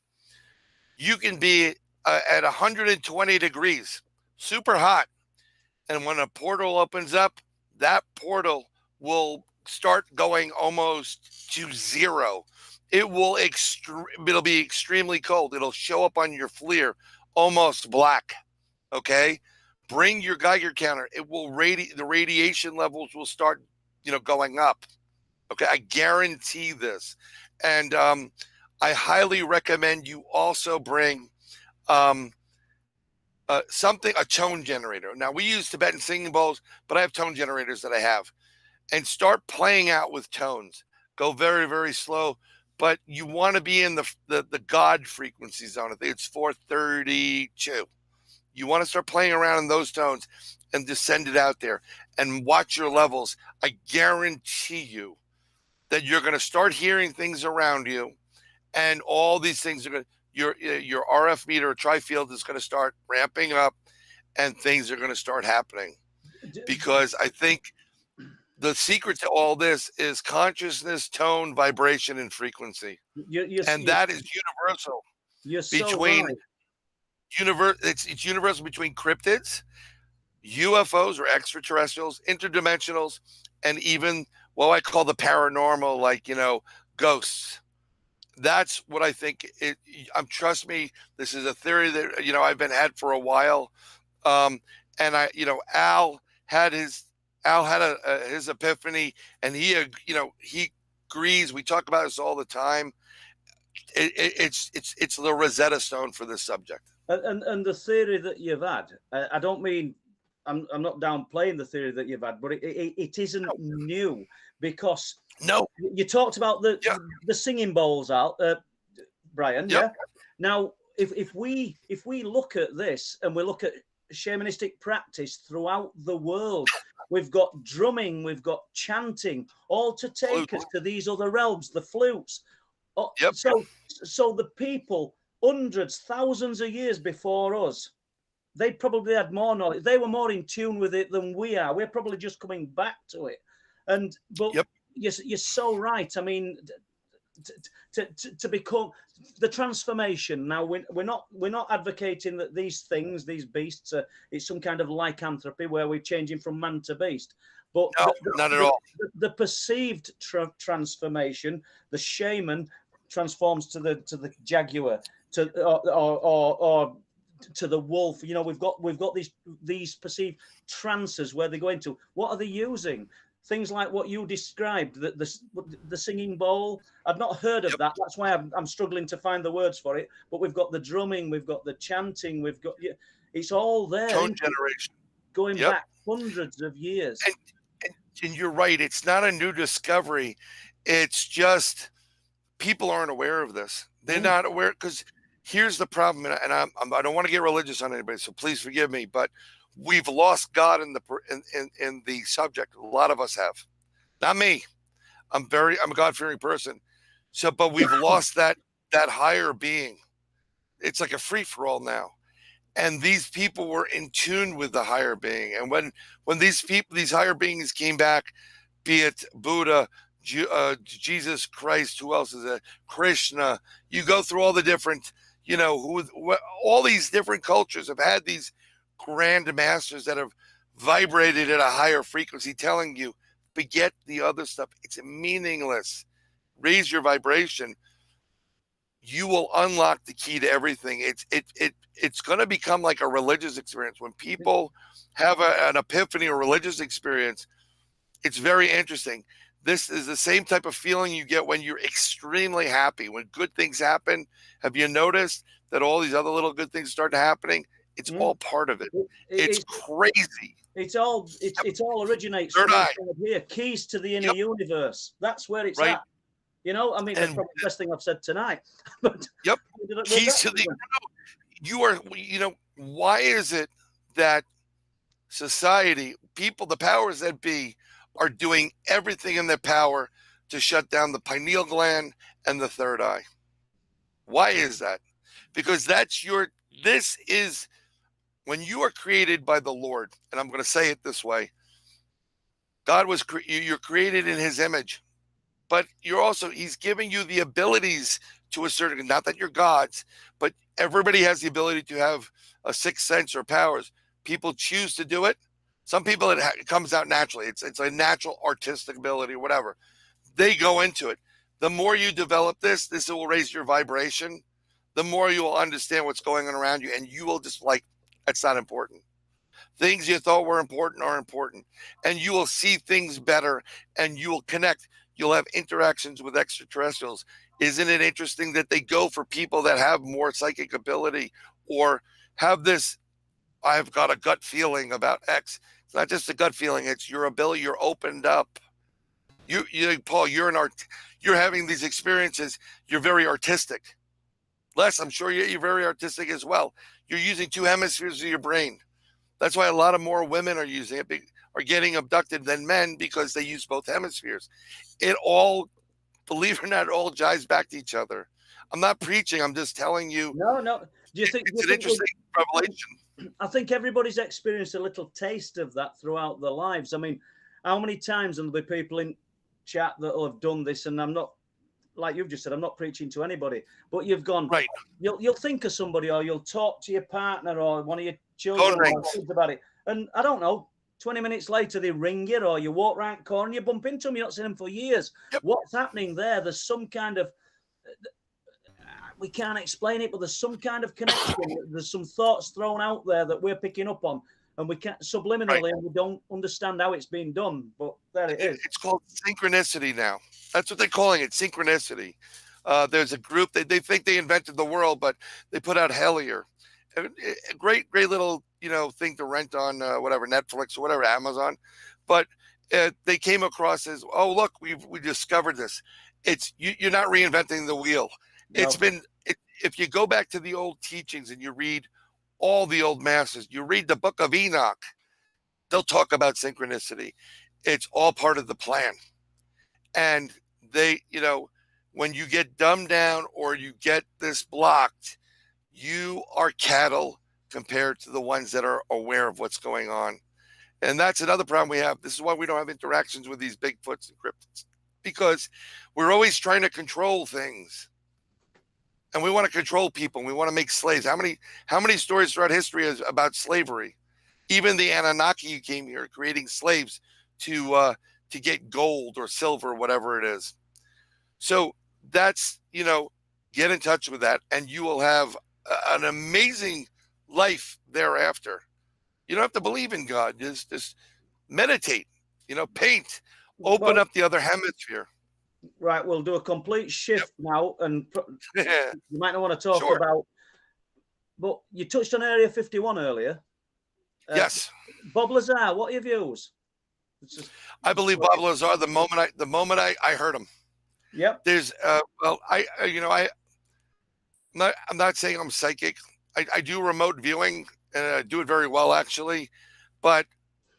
You can be at 120 degrees, super hot. And when a portal opens up, that portal will start going almost to zero. It'll be extremely cold. It'll show up on your FLIR almost black. Okay? Bring your Geiger counter. It will the radiation levels will start, going up. Okay? I guarantee this. And I highly recommend you also bring a tone generator. Now, we use Tibetan singing bowls, but I have tone generators that I have. And start playing out with tones. Go very, very slow, but you want to be in the God frequency zone. I think it's 432. You want to start playing around in those tones and just send it out there and watch your levels. I guarantee you that you're going to start hearing things around you, and all these things are going to, your RF meter or tri-field is going to start ramping up, and things are going to start happening. Because I think the secret to all this is consciousness, tone, vibration, and frequency. That is universal. You're so right. It's universal between cryptids, UFOs or extraterrestrials, interdimensionals, and even what I call the paranormal, like, ghosts. That's what I think. Trust me, this is a theory that, I've been had for a while. And Al had his epiphany, and he agrees. We talk about this all the time. It's the Rosetta Stone for this subject. And the theory that you've had, I don't mean, I'm not downplaying the theory that you've had, but it isn't new, because you talked about the singing bowls, Brian. Yep. Yeah. Now, if we look at this and we look at shamanistic practice throughout the world, we've got drumming, we've got chanting, all to take us to these other realms, the flutes. Yep. So the people, hundreds, thousands of years before us, they probably had more knowledge. They were more in tune with it than we are. We're probably just coming back to it. But you're so right. I mean, to become the transformation. Now, we're not advocating that these things, these beasts, it's some kind of lycanthropy where we're changing from man to beast. But not at all. The perceived transformation, the shaman transforms to the jaguar, or to the wolf. We've got these perceived trances where they go into. What are they using? Things like what you described, the singing bowl. I've not heard of that. That's why I'm struggling to find the words for it. But we've got the drumming, we've got the chanting, we've got it's all there. Tone generation, going back hundreds of years. And you're right. It's not a new discovery. It's just people aren't aware of this. They're not aware, because here's the problem. And I don't want to get religious on anybody, so please forgive me. But we've lost God in the subject. A lot of us have. Not me. I'm a God-fearing person. But we've lost that higher being. it's like a free-for-all now. And these people were in tune with the higher being. And when these people, these higher beings came back, be it Buddha, Jesus Christ, who else is it? Krishna. You go through all the different, all these different cultures have had these grand masters that have vibrated at a higher frequency, telling you, forget the other stuff. It's meaningless. Raise your vibration. You will unlock the key to everything. It's going to become like a religious experience. When people have an epiphany or religious experience, it's very interesting. This is the same type of feeling you get when you're extremely happy, when good things happen. Have you noticed that all these other little good things start happening? It's all part of it. It's crazy. It all originates Third from eye. here. Keys to the inner universe. That's where it's Right. at. I mean, that's probably the best thing I've said tonight. But yep. Keys to the why is it that society, people, the powers that be, are doing everything in their power to shut down the pineal gland and the third eye? Why is that? Because this is when you are created by the Lord, and I'm going to say it this way. God you're created in his image, but he's giving you the abilities to a certain, not that you're God's, but everybody has the ability to have a sixth sense or powers. People choose to do it. Some people, it comes out naturally. It's a natural artistic ability or whatever. They go into it. The more you develop this will raise your vibration. The more you will understand what's going on around you, and you will just that's not important. Things you thought were important are important, and you will see things better, and you will connect. You'll have interactions with extraterrestrials. Isn't it interesting that they go for people that have more psychic ability or have this, I've got a gut feeling about X. It's not just a gut feeling. It's your ability. You're opened up. You Paul, you're having these experiences. You're very artistic. Les, I'm sure you're very artistic as well. You're using two hemispheres of your brain. That's why a lot of more women are using it, are getting abducted than men, because they use both hemispheres. It all, believe it or not, it all jives back to each other. I'm not preaching. I'm just telling you. No. Do you think it's an interesting revelation? I think everybody's experienced a little taste of that throughout their lives. I mean, how many times will there be people in chat that will have done this? And I'm not, like you've just said, I'm not preaching to anybody, but you've gone, right. You'll think of somebody, or you'll talk to your partner or one of your children about it. And I don't know, 20 minutes later, they ring you, or you walk around the corner and you bump into them. You're not seeing them for years. Yep. What's happening there? There's some kind of, we can't explain it, but there's some kind of connection. There's some thoughts thrown out there that we're picking up on, and we can't subliminally, and we don't understand how it's being done. But there it is. It's called synchronicity now. That's what they're calling it, synchronicity. There's a group, they think they invented the world, but they put out Hellier. A great little thing to rent on whatever, Netflix or whatever, Amazon. But they came across as, oh look, we discovered this. It's you're not reinventing the wheel. No. If you go back to the old teachings and you read all the old masters, you read the book of Enoch, they'll talk about synchronicity. It's all part of the plan. And they, when you get dumbed down or you get this blocked, you are cattle compared to the ones that are aware of what's going on. And that's another problem we have. This is why we don't have interactions with these Bigfoots and cryptids, because we're always trying to control things. And we want to control people. And we want to make slaves. How many stories throughout history is about slavery? Even the Anunnaki came here creating slaves to get gold or silver, whatever it is. So that's, get in touch with that, and you will have an amazing life thereafter. You don't have to believe in God. Just meditate, paint, open up the other hemisphere. Right, we'll do a complete shift now, and you might not want to talk about, but you touched on Area 51 earlier. Yes. Bob Lazar, what are your views? I believe Bob Lazar the moment I heard him. Yep. There's I'm not saying I'm psychic. I do remote viewing, and I do it very well actually, but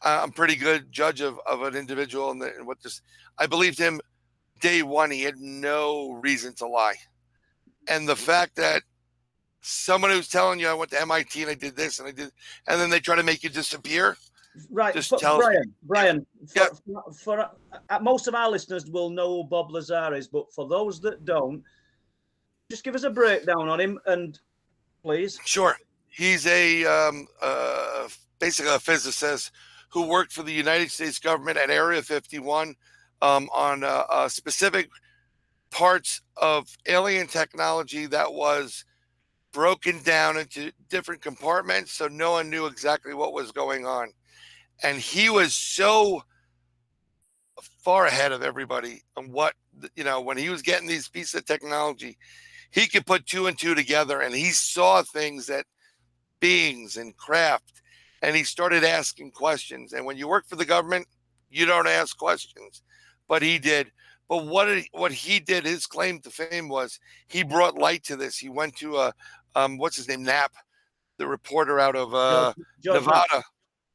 I'm pretty good judge of an individual and what this. I believed him day one. He had no reason to lie, and the fact that someone who's telling you I went to MIT and I did this and I did, and then they try to make you disappear. Right, Just tells Bryan, yeah. for most of our listeners will know who Bob Lazar is, but for those that don't, just give us a breakdown on him, and please. Sure. He's basically a physicist who worked for the United States government at Area 51 on specific parts of alien technology that was broken down into different compartments, so no one knew exactly what was going on. And he was so far ahead of everybody on what, when he was getting these pieces of technology, he could put two and two together, and he saw things that beings and craft, and he started asking questions. And when you work for the government, you don't ask questions, but he did. But what he did, his claim to fame was he brought light to this. He went to what's his name, Knapp, the reporter out of George Nevada. Knapp.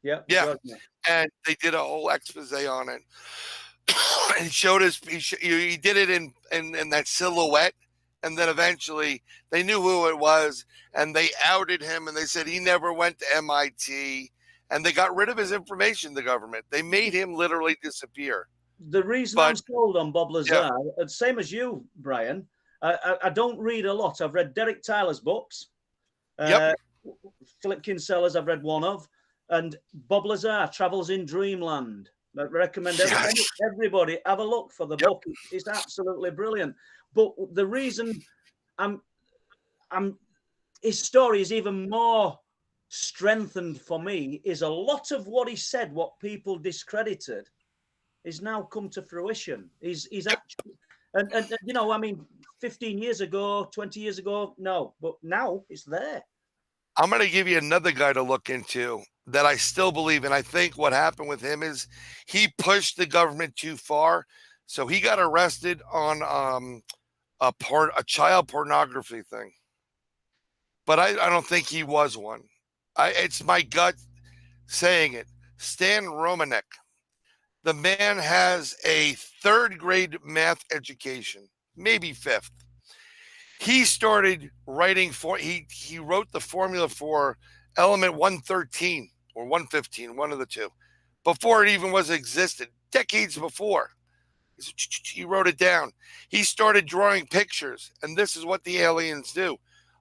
Yeah. Yeah. And they did a whole expose on it. And he showed he did it in that silhouette. And then eventually they knew who it was, and they outed him, and they said he never went to MIT, and they got rid of his information, the government. They made him literally disappear. The reason I'm sold on Bob Lazar, same as you, Bryan, I don't read a lot. I've read Derek Tyler's books. Philip Kinsella's I've read one of, and Bob Lazar, Travels in Dreamland. I recommend everybody have a look for the book. It's absolutely brilliant. But the reason his story is even more strengthened for me is a lot of what he said, what people discredited, is now come to fruition. He's actually, and 15 years ago, 20 years ago, no, but now it's there. I'm going to give you another guy to look into that I still believe in. I think what happened with him is he pushed the government too far. So he got arrested on a child pornography thing. But I don't think he was one. It's my gut saying it. Stan Romanek. The man has a third grade math education, maybe fifth. He started writing he wrote the formula for element 113 or 115, one of the two, before it even was existed, decades before. He wrote it down. He started drawing pictures, and this is what the aliens do,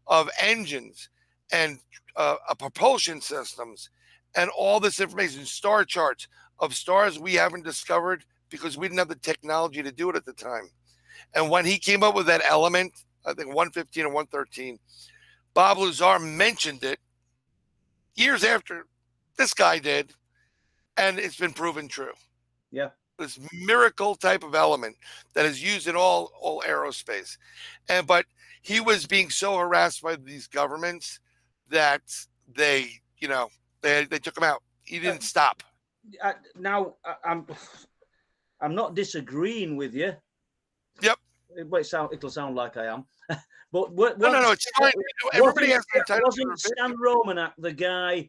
of engines and propulsion systems and all this information, star charts of stars we haven't discovered because we didn't have the technology to do it at the time. And when he came up with that element, I think 115 and 113, Bob Lazar mentioned it years after this guy did, and it's been proven true. Yeah. This miracle type of element that is used in all aerospace. But he was being so harassed by these governments that they took him out. He didn't stop. Now I'm not disagreeing with you. Yep. It'll sound like I am. But no, it's fine. Everybody has the title. Wasn't Stan Romanek the guy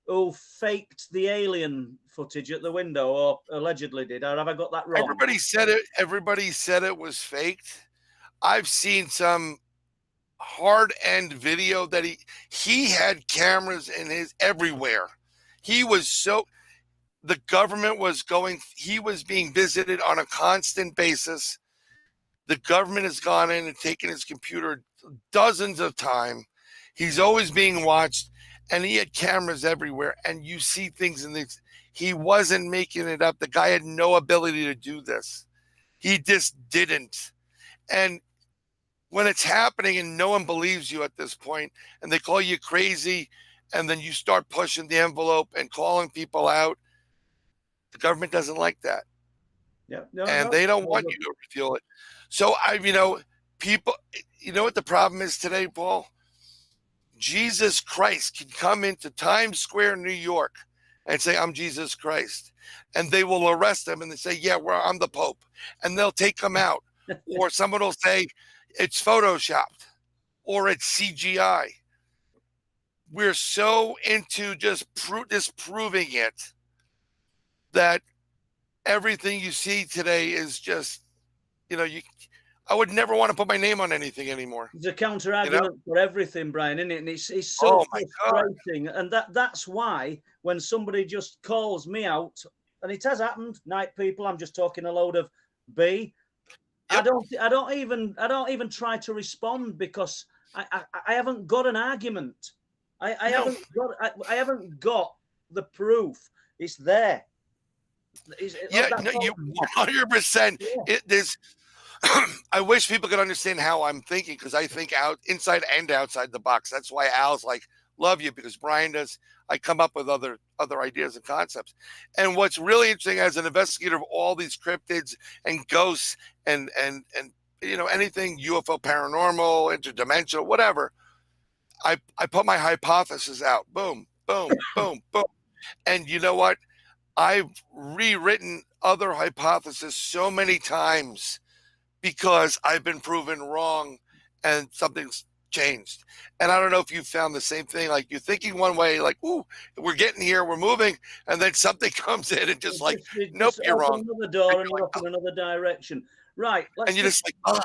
who faked the alien footage at the window, or allegedly did? Or have I got that wrong? Everybody said it was faked. I've seen some hard end video that he had cameras in his everywhere. The government was he was being visited on a constant basis. The government has gone in and taken his computer dozens of times. He's always being watched, and he had cameras everywhere. And you see things in these. He wasn't making it up. The guy had no ability to do this. He just didn't. And when it's happening and no one believes you at this point, and they call you crazy, and then you start pushing the envelope and calling people out, the government doesn't like that. Yeah, they don't want you to reveal it. So people, you know what the problem is today, Paul? Jesus Christ can come into Times Square, New York, and say, "I'm Jesus Christ," and they will arrest him and they say, "Yeah, I'm the Pope," and they'll take him out. Or someone will say it's photoshopped or it's CGI. We're so into just disproving it that everything you see today is just, I would never want to put my name on anything anymore. There's a counter argument for everything, Bryan, isn't it? And it's so Oh my God. frustrating. And that's why when somebody just calls me out, and it has happened, night people, I'm just talking a load of B. Yep. I don't even try to respond because I haven't got an argument. I haven't got the proof. It's there. Yeah, no, you 100%. There's. I wish people could understand how I'm thinking, because I think out inside and outside the box. That's why Al's like, love you, because Bryan does. I come up with other ideas and concepts. And what's really interesting as an investigator of all these cryptids and ghosts and anything UFO, paranormal, interdimensional, whatever, I put my hypothesis out. Boom, boom, boom, boom. And you know what? I've rewritten other hypotheses so many times because I've been proven wrong and something's changed. And I don't know if you found the same thing. Like, you're thinking one way, like, ooh, we're getting here, we're moving, and then something comes in and just nope, you're wrong. Another door and you're off in another direction. Right. And you're just like, oh.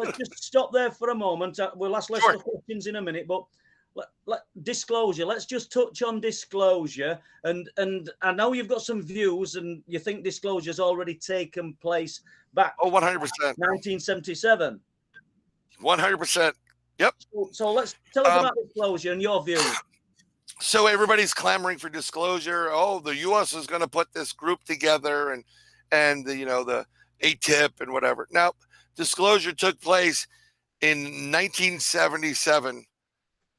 Let's just stop there for a moment. We'll ask less questions in a minute, but disclosure. Let's just touch on disclosure. And I know you've got some views, and you think disclosure's already taken place back. Oh, 100%. 1977. 100%. Yep. So let's tell us about disclosure and your views. So everybody's clamoring for disclosure. Oh, the U.S. is going to put this group together, and the ATIP and whatever. Now, disclosure took place in 1977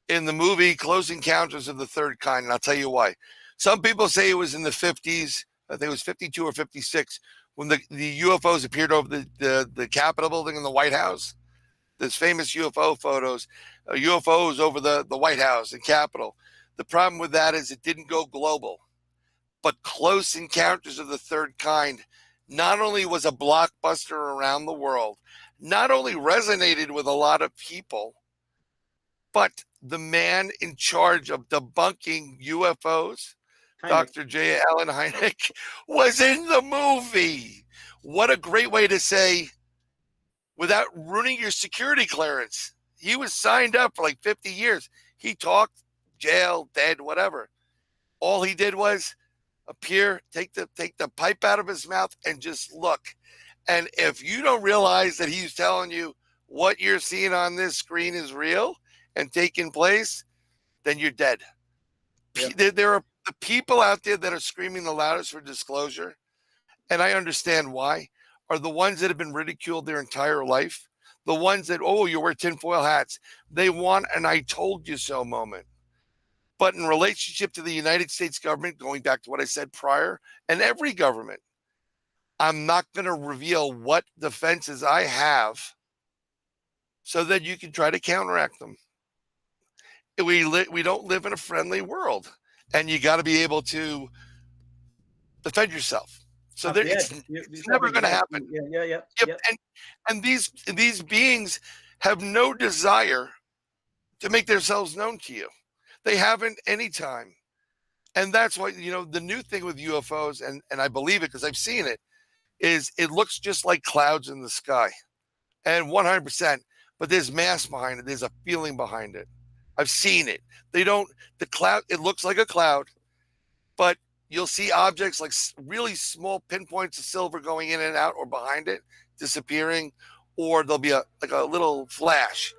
in the movie Close Encounters of the Third Kind, and I'll tell you why. Some people say it was in the 50s. I think it was 52 or 56 when the UFOs appeared over the Capitol building in the White House. There's famous UFO photos, UFOs over the White House and Capitol. The problem with that is it didn't go global. But Close Encounters of the Third Kind not only was a blockbuster around the world, not only resonated with a lot of people, but the man in charge of debunking UFOs, Dr. J. Allen Hynek, was in the movie. What a great way to say, without ruining your security clearance. He was signed up for like 50 years. He talked, jail, dead, whatever. All he did was appear, take the pipe out of his mouth, and just look. And if you don't realize that he's telling you what you're seeing on this screen is real and taking place, then you're dead. Yeah. There are the people out there that are screaming the loudest for disclosure, and I understand why, are the ones that have been ridiculed their entire life. The ones that, oh, you wear tinfoil hats. They want an I told you so moment. But in relationship to the United States government, going back to what I said prior, and every government, I'm not going to reveal what defenses I have so that you can try to counteract them. We don't live in a friendly world, and you got to be able to defend yourself. So it's never going to happen. Yeah. And these beings have no desire to make themselves known to you. They haven't any time. And that's why, the new thing with UFOs, and I believe it because I've seen it, is it looks just like clouds in the sky. And 100%, but there's mass behind it. There's a feeling behind it. I've seen it. The cloud, it looks like a cloud, but you'll see objects like really small pinpoints of silver going in and out, or behind it, disappearing, or there'll be a little flash.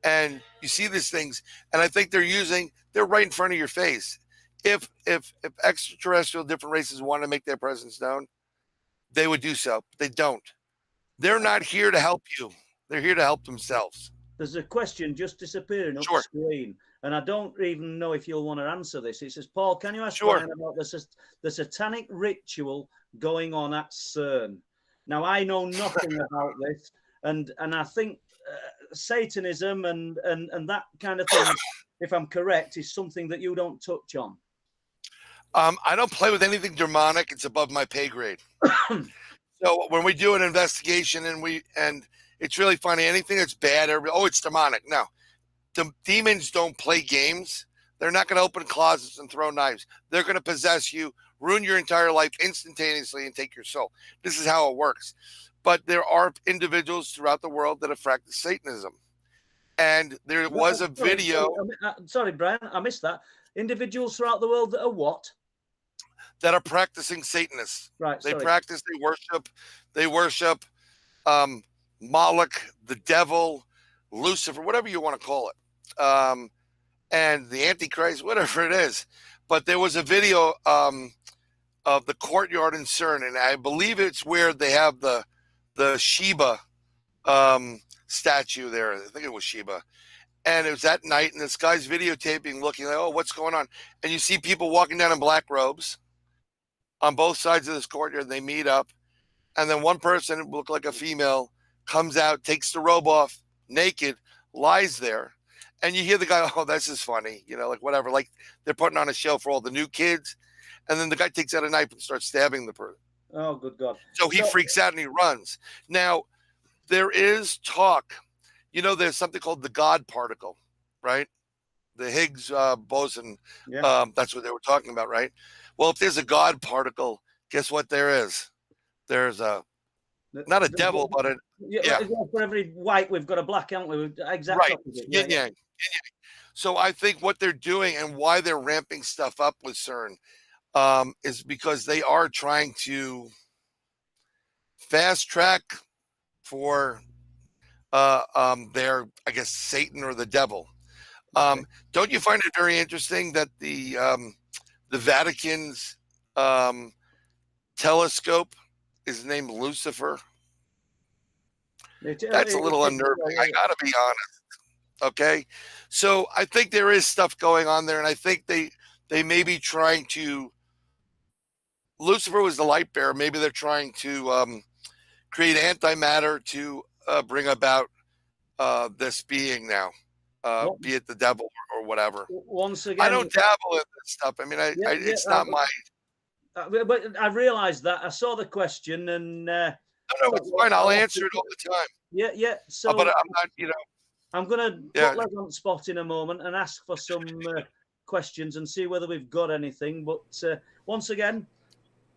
And you see these things, and I think they're right in front of your face. If extraterrestrial different races want to make their presence known, they would do so. They don't. They're not here to help you. They're here to help themselves. There's a question just disappearing off the screen, and I don't even know if you'll want to answer this. It says, Paul, can you ask Bryan about the satanic ritual going on at CERN? Now, I know nothing about this, and I think Satanism and that kind of thing, if I'm correct, is something that you don't touch on. I don't play with anything demonic. It's above my pay grade. So when we do an investigation and it's really funny, anything that's bad, it's demonic. No, the demons don't play games. They're not going to open closets and throw knives. They're going to possess you, ruin your entire life instantaneously and take your soul. This is how it works. But there are individuals throughout the world that have practiced Satanism. And there was a video. Sorry, Brian, I missed that. Individuals throughout the world that are what? That are practicing Satanists. Right. They practice, they worship Moloch, the devil, Lucifer, whatever you want to call it. And the Antichrist, whatever it is. But there was a video of the courtyard in CERN, and I believe it's where they have the Sheba statue there. I think it was Sheba. And it was at night, and this guy's videotaping, looking like, oh, what's going on? And you see people walking down in black robes on both sides of this courtyard. They meet up, and then one person, who looked like a female, comes out, takes the robe off, naked, lies there. And you hear the guy, oh, this is funny, like whatever. Like they're putting on a show for all the new kids. And then the guy takes out a knife and starts stabbing the person. Oh, good God. So he freaks out and he runs. Now, there is talk. There's something called the God particle, right? The Higgs boson. Yeah. That's what they were talking about, right? Well, if there's a God particle, guess what there is? There's not a devil, but yeah. For every white, we've got a black, haven't we? Exactly. Right. Yin yang. So I think what they're doing and why they're ramping stuff up with CERN is because they are trying to fast track for their, I guess, Satan or the devil. Don't you find it very interesting that the Vatican's telescope is named Lucifer? That's a little unnerving. I gotta be honest. Okay, so I think there is stuff going on there, and I think they may be trying to. Lucifer was the light bearer. Maybe they're trying to create antimatter to bring about this being now, be it the devil or whatever. Once again, I don't dabble in this stuff. I mean, it's not my. But I realised that. I saw the question, and no, it's fine. I'll answer it all the time. Yeah. So, but I'm not, I'm going to put Les on the spot in a moment and ask for some questions and see whether we've got anything. But once again,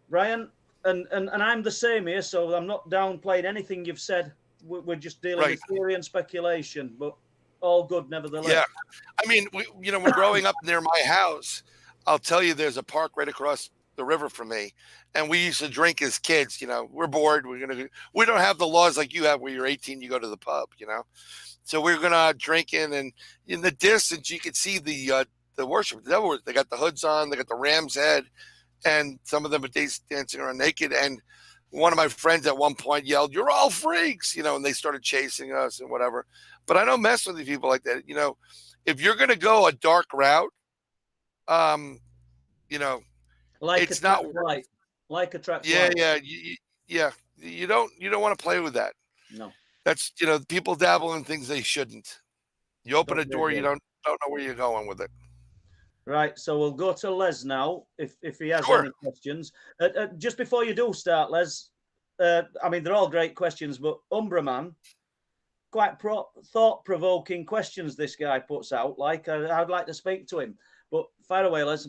Brian, and I'm the same here, so I'm not downplaying anything you've said. We're just dealing with theory and speculation, but all good nevertheless. Yeah, I mean, when growing up near my house, I'll tell you, there's a park right across the river from me, and we used to drink as kids. We're bored. We don't have the laws like you have, where you're 18, you go to the pub. So we're gonna drinking, and in the distance you could see the worship. They got the hoods on, they got the ram's head, and some of them are dancing around naked. And one of my friends at one point yelled, "You're all freaks," and they started chasing us and whatever. But I don't mess with these people like that. If you're gonna go a dark route, like it's not light, like attract light. Yeah. You don't want to play with that. No. That's people dabble in things they shouldn't. You open a door, you don't know where you're going with it. Right, so we'll go to Les now, if he has any questions. Just before you do start, Les, I mean, they're all great questions, but Umbra Man, quite thought-provoking questions this guy puts out. Like, I'd like to speak to him. But fire away, Les.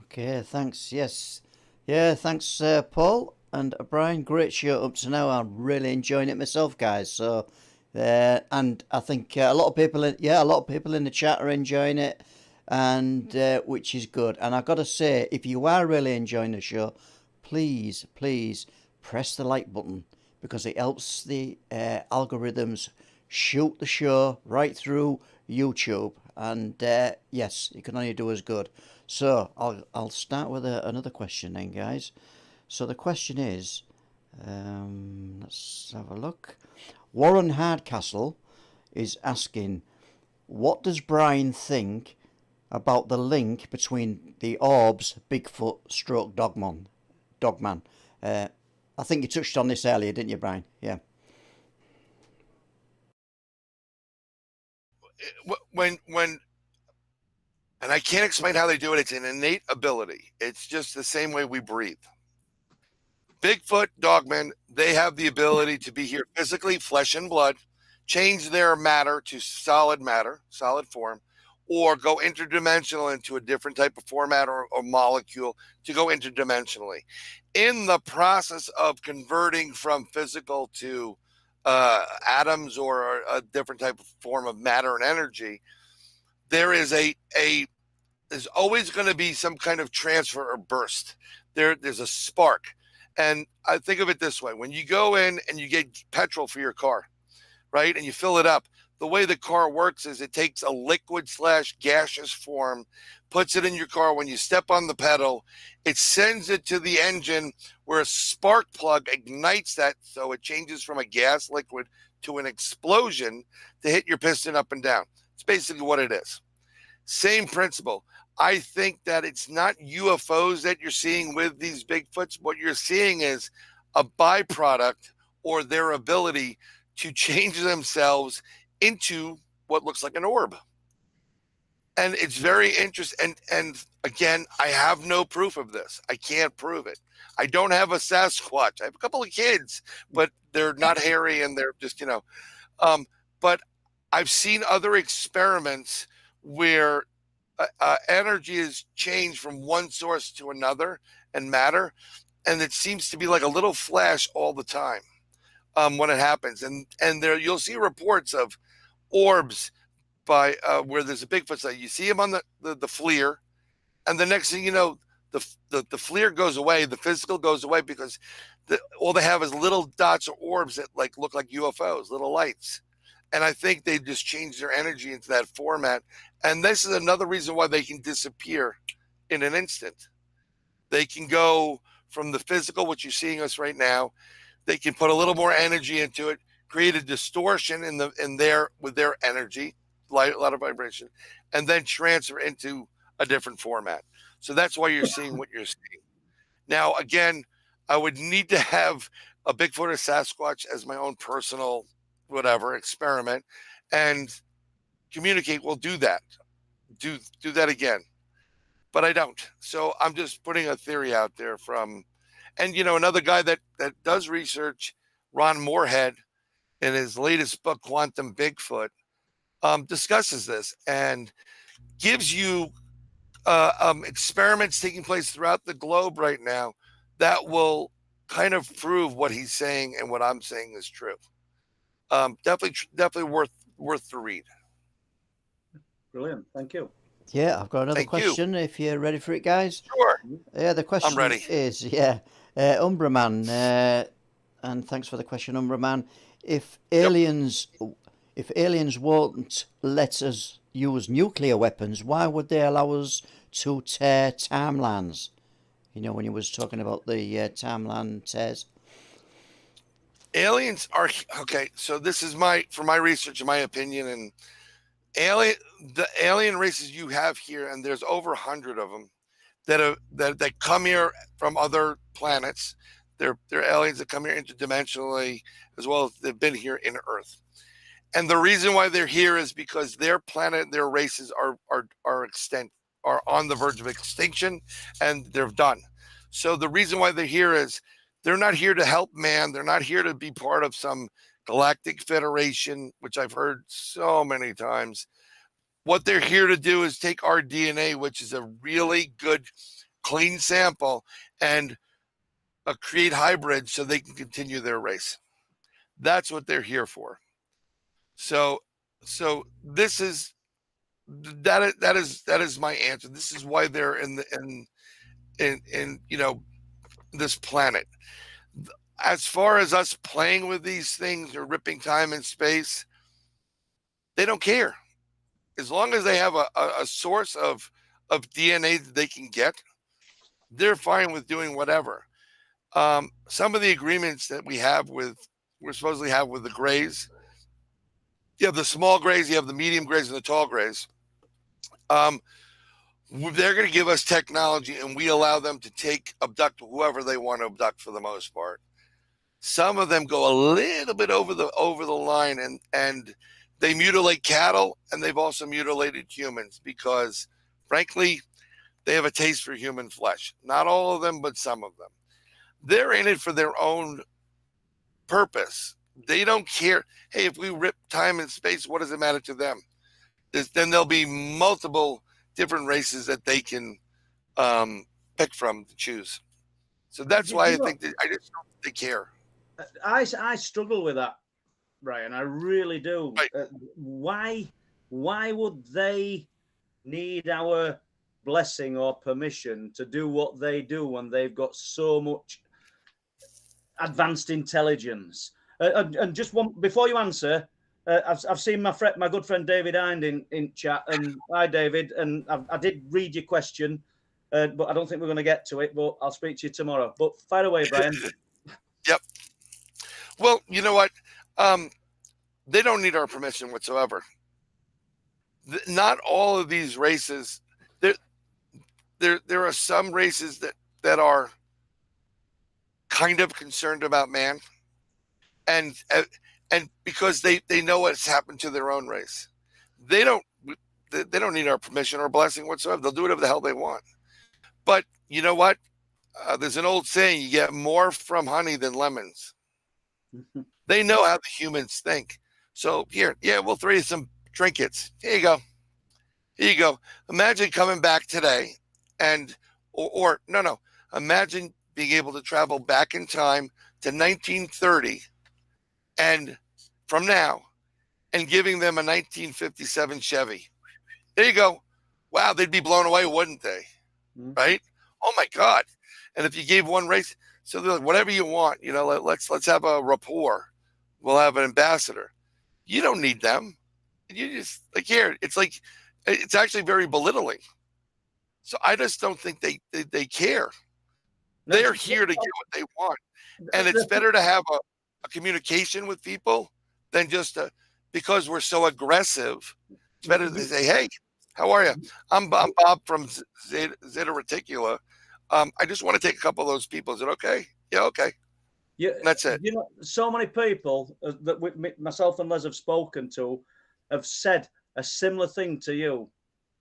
Okay, thanks. Yes. Yeah, thanks, Paul and Brian. Great show up to now. I'm really enjoying it myself, guys. So, and I think a lot of people in the chat are enjoying it, and which is good. And I've got to say, if you are really enjoying the show, please press the like button, because it helps the algorithms shoot the show right through YouTube. And yes, it can only do us good. So I'll start with another question then, guys. So the question is, let's have a look. Warren Hardcastle is asking, what does Brian think about the link between the orbs, Bigfoot, stroke Dogman? I think you touched on this earlier, didn't you, Brian? Yeah. When and I can't explain how they do it. It's an innate ability. It's just the same way we breathe. Bigfoot, Dogman, they have the ability to be here physically, flesh and blood, change their matter to solid matter, solid form, or go interdimensional into a different type of format or molecule to go interdimensionally. In the process of converting from physical to atoms or a different type of form of matter and energy, there is there's always going to be some kind of transfer or burst. There's a spark. And I think of it this way: when you go in and you get petrol for your car, right, and you fill it up, the way the car works is it takes a liquid / gaseous form, puts it in your car. When you step on the pedal, it sends it to the engine where a spark plug ignites that, so it changes from a gas liquid to an explosion to hit your piston up and down. It's basically what it is. Same principle. I think that it's not UFOs that you're seeing with these Bigfoots. What you're seeing is a byproduct or their ability to change themselves into what looks like an orb. And it's very interesting. And again, I have no proof of this. I can't prove it. I don't have a Sasquatch. I have a couple of kids, but they're not hairy and they're just, but I've seen other experiments where energy is changed from one source to another and matter, and it seems to be like a little flash all the time when it happens. And there you'll see reports of orbs by where there's a Bigfoot site. You see him on the FLIR, and the next thing you know, the FLIR goes away, the physical goes away, because all they have is little dots or orbs that look like UFOs, little lights. And I think they just changed their energy into that format. And this is another reason why they can disappear in an instant. They can go from the physical, which you're seeing us right now. They can put a little more energy into it, create a distortion with their energy, a lot of vibration, and then transfer into a different format. So that's why you're seeing what you're seeing. Now, again, I would need to have a Bigfoot or Sasquatch as my own personal whatever experiment and communicate. We'll do that. Do that again. But I don't. So I'm just putting a theory out there and another guy that does research, Ron Moorhead, in his latest book, Quantum Bigfoot, discusses this and gives you experiments taking place throughout the globe right now that will kind of prove what he's saying and what I'm saying is true. Definitely worth the read. Brilliant. Thank you. Yeah, I've got another question if you're ready for it, guys. Sure. Yeah, the question I'm ready. is, Umbraman, and thanks for the question, Umbraman. If aliens won't let us use nuclear weapons, why would they allow us to tear timelines? When you was talking about the timeline tears. Aliens are okay. So this is from my research and my opinion, and the alien races you have here, and there's over 100 of them that come here from other planets. They're aliens that come here interdimensionally, as well as they've been here in Earth. And the reason why they're here is because their planet, their races are on the verge of extinction, and they're done. So the reason why they're here is they're not here to help man. They're not here to be part of some galactic federation, which I've heard so many times. What they're here to do is take our DNA, which is a really good, clean sample, and create hybrids so they can continue their race. That's what they're here for. So this is that is my answer. This is why they're in this planet. As far as us playing with these things or ripping time and space, they don't care. As long as they have a source of DNA that they can get, they're fine with doing whatever. Some of the agreements that we're supposedly have with the Greys, you have the small Greys, you have the medium Greys, and the tall Greys. They're going to give us technology, and we allow them to abduct whoever they want to abduct for the most part. Some of them go a little bit over the line, and they mutilate cattle, and they've also mutilated humans because, frankly, they have a taste for human flesh. Not all of them, but some of them. They're in it for their own purpose. They don't care. Hey, if we rip time and space, what does it matter to them? then there'll be multiple different races that they can pick from to choose. So that's why I think that I just don't think they care. I struggle with that, Bryan. I really do. Right. Why would they need our blessing or permission to do what they do when they've got so much advanced intelligence? And just one before you answer, I've seen my good friend David Hind in chat, and hi David, and I did read your question, but I don't think we're going to get to it. But I'll speak to you tomorrow. But fire away, Bryan. Yep. Well, you know what? They don't need our permission whatsoever. Not all of these races. There are some races that are kind of concerned about man, and because they know what's happened to their own race, they don't need our permission or blessing whatsoever. They'll do whatever the hell they want. But you know what? There's an old saying: you get more from honey than lemons. They know how the humans think. So here, we'll throw you some trinkets. Here you go. Here you go. Imagine coming back today, and or no. Imagine being able to travel back in time to 1930, and from now, and giving them a 1957 Chevy. There you go. Wow, they'd be blown away, wouldn't they? Mm-hmm. Right? Oh my God! And if you gave one race, so they're like, whatever you want, let's have a rapport. We'll have an ambassador. You don't need them. You just here. It's actually very belittling. So I just don't think they care. They're here to get what they want, and it's better to have a communication with people than just because we're so aggressive. It's better to say, "Hey, how are you? I'm Bob from Zeta Reticula. I just want to take a couple of those people. Is it okay? Yeah, okay." Yeah, that's it. So many people that myself and Les have spoken to have said a similar thing to you,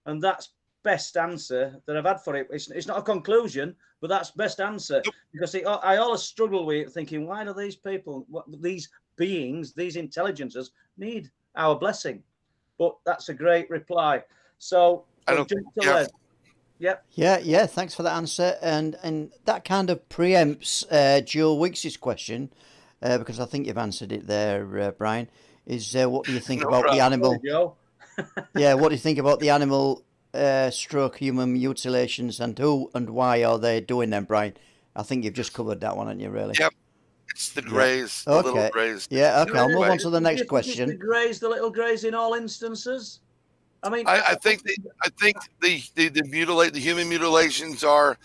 and that's best answer that I've had for it. It's not a conclusion, but that's best answer. Yep. Because I always struggle with thinking, why do these people, these beings, these intelligences need our blessing? But that's a great reply. So I don't jump to Les. Yep. Yeah. Thanks for that answer, and that kind of preempts Joe Weeks' question because I think you've answered it there, Bryan. Is what do you think about the animal? Yeah, what do you think about the animal stroke human mutilations, and who and why are they doing them, Bryan? I think you've just covered that one, haven't you? Really? Yep. It's the greys, the little greys. Yeah. Okay. I'll move on to the next question. The little greys in all instances. I mean, I think the human mutilations are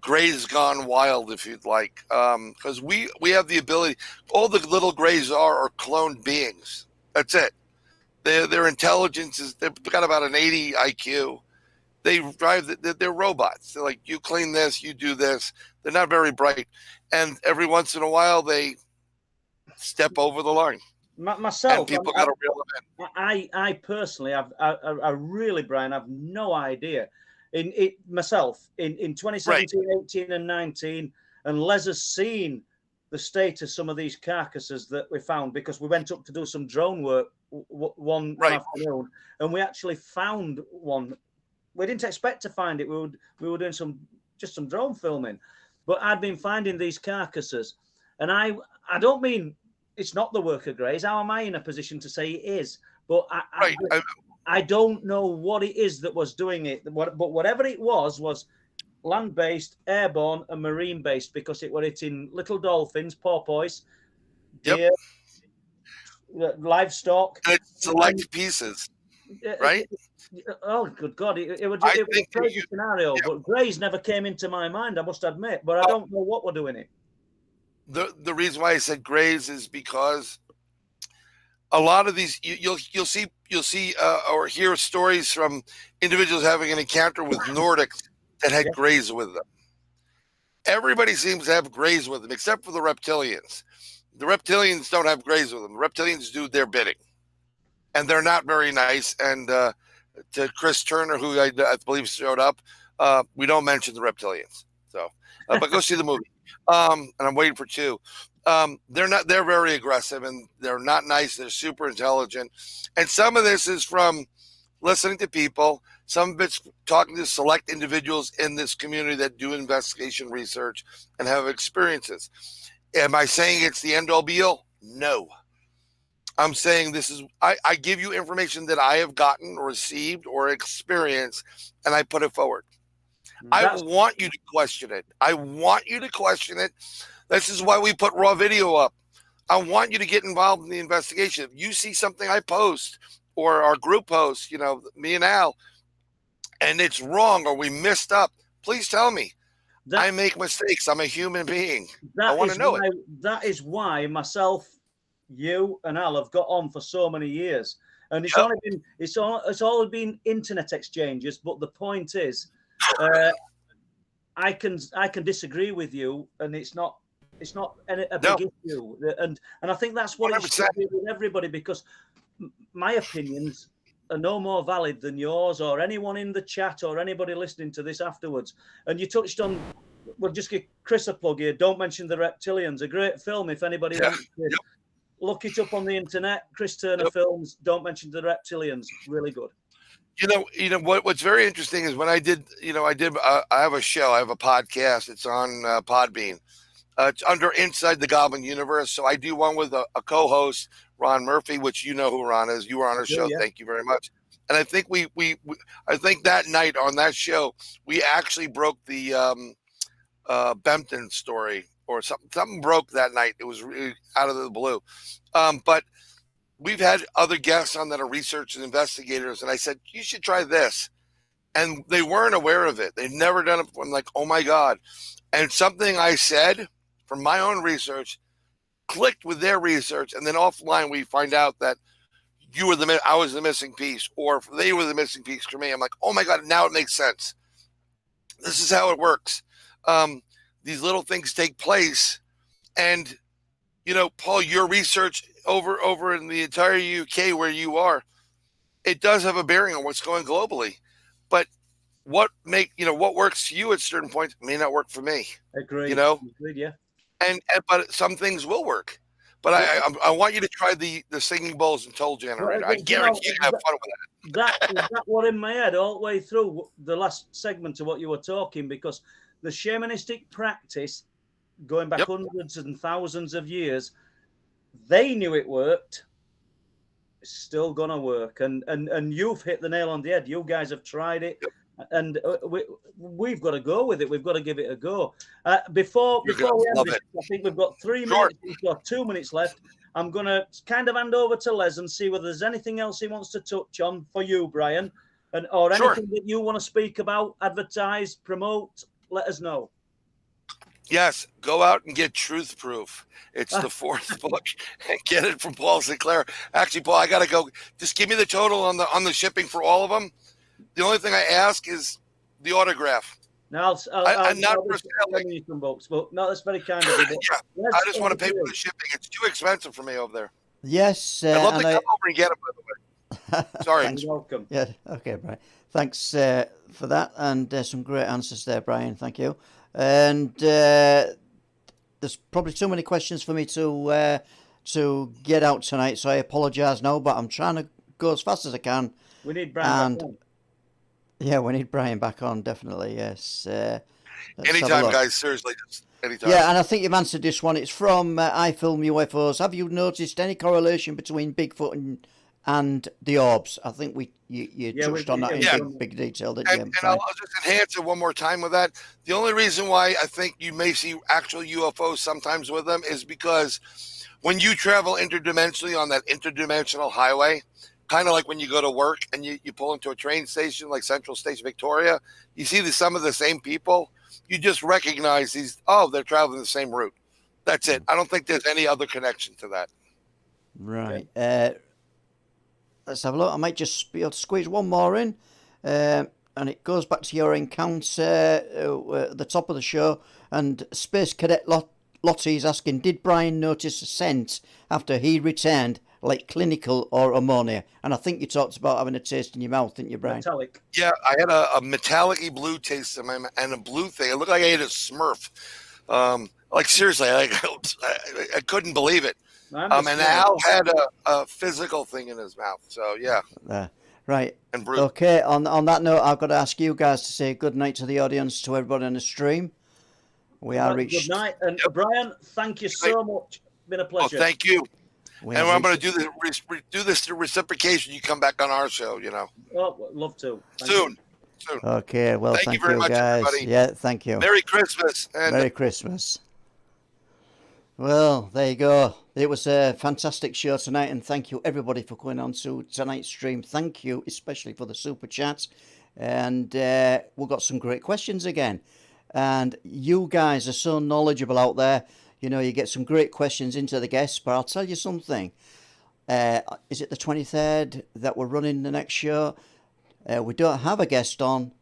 greys gone wild, if you'd like, because we have the ability. All the little greys are cloned beings. That's it. Their intelligence is they've got about an 80 IQ. They drive. They're robots. They're like, you clean this, you do this. They're not very bright, and every once in a while they step over the line. Myself, and people got to reel them in. I personally have, I really, Bryan, have no idea. Myself in 2017, right. 18, and 19, and Les has seen the state of some of these carcasses that we found because we went up to do some drone work one afternoon, and we actually found one. We didn't expect to find it. We were doing some drone filming, but I'd been finding these carcasses, and I don't mean it's not the work of Greys. How am I in a position to say it is? But I don't know what it is that was doing it. But whatever it was land-based, airborne, and marine-based because it were hitting little dolphins, porpoise, deer, livestock. It's select pieces, right? Oh, good God. It was a crazy scenario, but Greys never came into my mind, I must admit. But I don't know what we're doing it. The reason why I said greys is because a lot of these you'll see or hear stories from individuals having an encounter with Nordics that had greys with them. Everybody seems to have greys with them except for the reptilians. The reptilians don't have greys with them. The reptilians do their bidding, and they're not very nice. And to Chris Turner, who I believe showed up, we don't mention the reptilians. So, but go see the movie. And I'm waiting for 2. They're very aggressive and they're not nice. They're super intelligent. And some of this is from listening to people. Some of it's talking to select individuals in this community that do investigation research and have experiences. Am I saying it's the end all be all? No. I'm saying I give you information that I have gotten or received or experienced, and I put it forward. I want you to question it. I want you to question it. This is why we put raw video up. I want you to get involved in the investigation. If you see something I post or our group posts, me and Al, and it's wrong or we messed up, please tell me. I make mistakes. I'm a human being. I want to know it. That is why myself, you, and Al have got on for so many years, and it's all been internet exchanges. But the point is, I can disagree with you, and it's not a big issue, and I think that's what 100%. It should be with everybody, because my opinions are no more valid than yours or anyone in the chat or anybody listening to this afterwards. And you touched on, we'll just give Chris a plug here, Don't Mention the Reptilians, a great film if anybody wants to look it up on the internet. Chris Turner Films, Don't Mention the Reptilians, really good. What's very interesting is when I have a show, I have a podcast, it's on Podbean. It's under Inside the Goblin Universe. So I do one with a co-host, Ron Murphy, which you know who Ron is. You were on our show. Yeah. Thank you very much. And I think I think that night on that show, we actually broke the Bempton story, or something broke that night. It was really out of the blue. But we've had other guests on that are researchers and investigators. And I said, you should try this. And they weren't aware of it. They'd never done it before. I'm like, oh my God. And something I said from my own research clicked with their research, and then offline we find out that I was the missing piece, or they were the missing piece for me. I'm like, oh my God, now it makes sense. This is how it works. These little things take place, and Paul, your research over in the entire UK where you are, it does have a bearing on what's going globally, but what works to you at certain points may not work for me. Agreed. Agreed, yeah. But some things will work. But I want you to try the singing bowls and toll generator. I guarantee you have fun with that were in my head all the way through the last segment of what you were talking, because the shamanistic practice, going back hundreds and thousands of years, they knew it worked. It's still gonna work, and you've hit the nail on the head. You guys have tried it. Yep. And we've got to go with it. We've got to give it a go. Before we end this, I think we've got 3 minutes. We've got 2 minutes left. I'm going to kind of hand over to Les and see whether there's anything else he wants to touch on for you, Bryan, or anything that you want to speak about, advertise, promote. Let us know. Yes, go out and get Truth Proof. It's the 4th book, and get it from Paul Sinclair. Actually, Paul, I got to go. Just give me the total on the shipping for all of them. The only thing I ask is the autograph. Now, I'll not for selling you some books, but no, that's very kind of you. Yeah, I just want to pay for the shipping. It's too expensive for me over there. Yes, I'd love to come over and get it, by the way. Sorry. You're welcome. Yeah, okay, Bryan. Thanks for that, and some great answers there, Bryan. Thank you. And there's probably too many questions for me to get out tonight, so I apologise now, but I'm trying to go as fast as I can. We need Bryan back on. Yeah, we need Bryan back on, definitely, yes. Anytime, guys, seriously, just anytime. Yeah, and I think you've answered this one. It's from I Film UFOs. Have you noticed any correlation between Bigfoot and the orbs? I think you touched on that in big detail, didn't you? And I'll just enhance it one more time with that. The only reason why I think you may see actual UFOs sometimes with them is because when you travel interdimensionally on that interdimensional highway, kind of like when you go to work and you pull into a train station like Central Station Victoria, you see some of the same people. You just recognize they're traveling the same route. That's it. I don't think there's any other connection to that. Right. Let's have a look. I might just be able to squeeze one more in. And it goes back to your encounter at the top of the show. And Space Cadet Lottie's asking, did Bryan notice a scent after he returned, like clinical or ammonia? And I think you talked about having a taste in your mouth, didn't you, Bryan? Metallic. Yeah, I had a metallic-y blue taste in my mouth, and a blue thing. It looked like I ate a Smurf. Like seriously, I couldn't believe it. And Al had a physical thing in his mouth. So yeah. Right. And Bruce. Okay. On that note, I've got to ask you guys to say good night to the audience, to everybody on the stream. We are reached. Good night. And Bryan, thank you so much. Been a Oh, pleasure. thank you. We And have I'm going reached- to do this to reciprocation. You come back on our show, Oh, love to. Thank soon. you. Soon. Okay. Well, Thank thank you very much, guys. everybody. Yeah. Thank you. Merry Christmas. And Merry Christmas. Well, there you go. It was a fantastic show tonight, and thank you everybody for coming on to tonight's stream. Thank you, especially for the super chats. And we've got some great questions again. And you guys are so knowledgeable out there. You know, you get some great questions into the guests, but I'll tell you something. Is it the 23rd that we're running the next show? We don't have a guest on.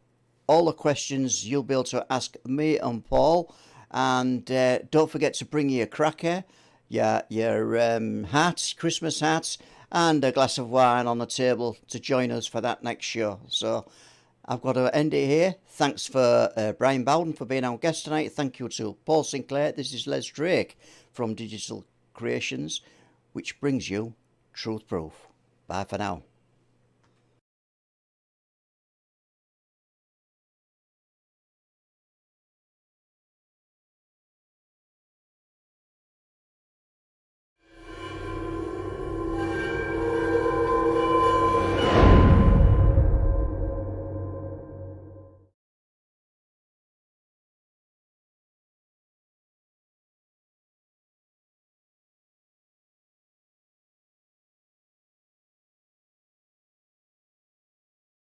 All the questions you'll be able to ask me and Paul. And don't forget to bring your cracker, your hats, Christmas hats, and a glass of wine on the table to join us for that next show. So I've got to end it here. Thanks for Bryan Bowden for being our guest tonight. Thank you to Paul Sinclair. This is Les Drake from Digital Creations, which brings you Truth Proof. Bye for now.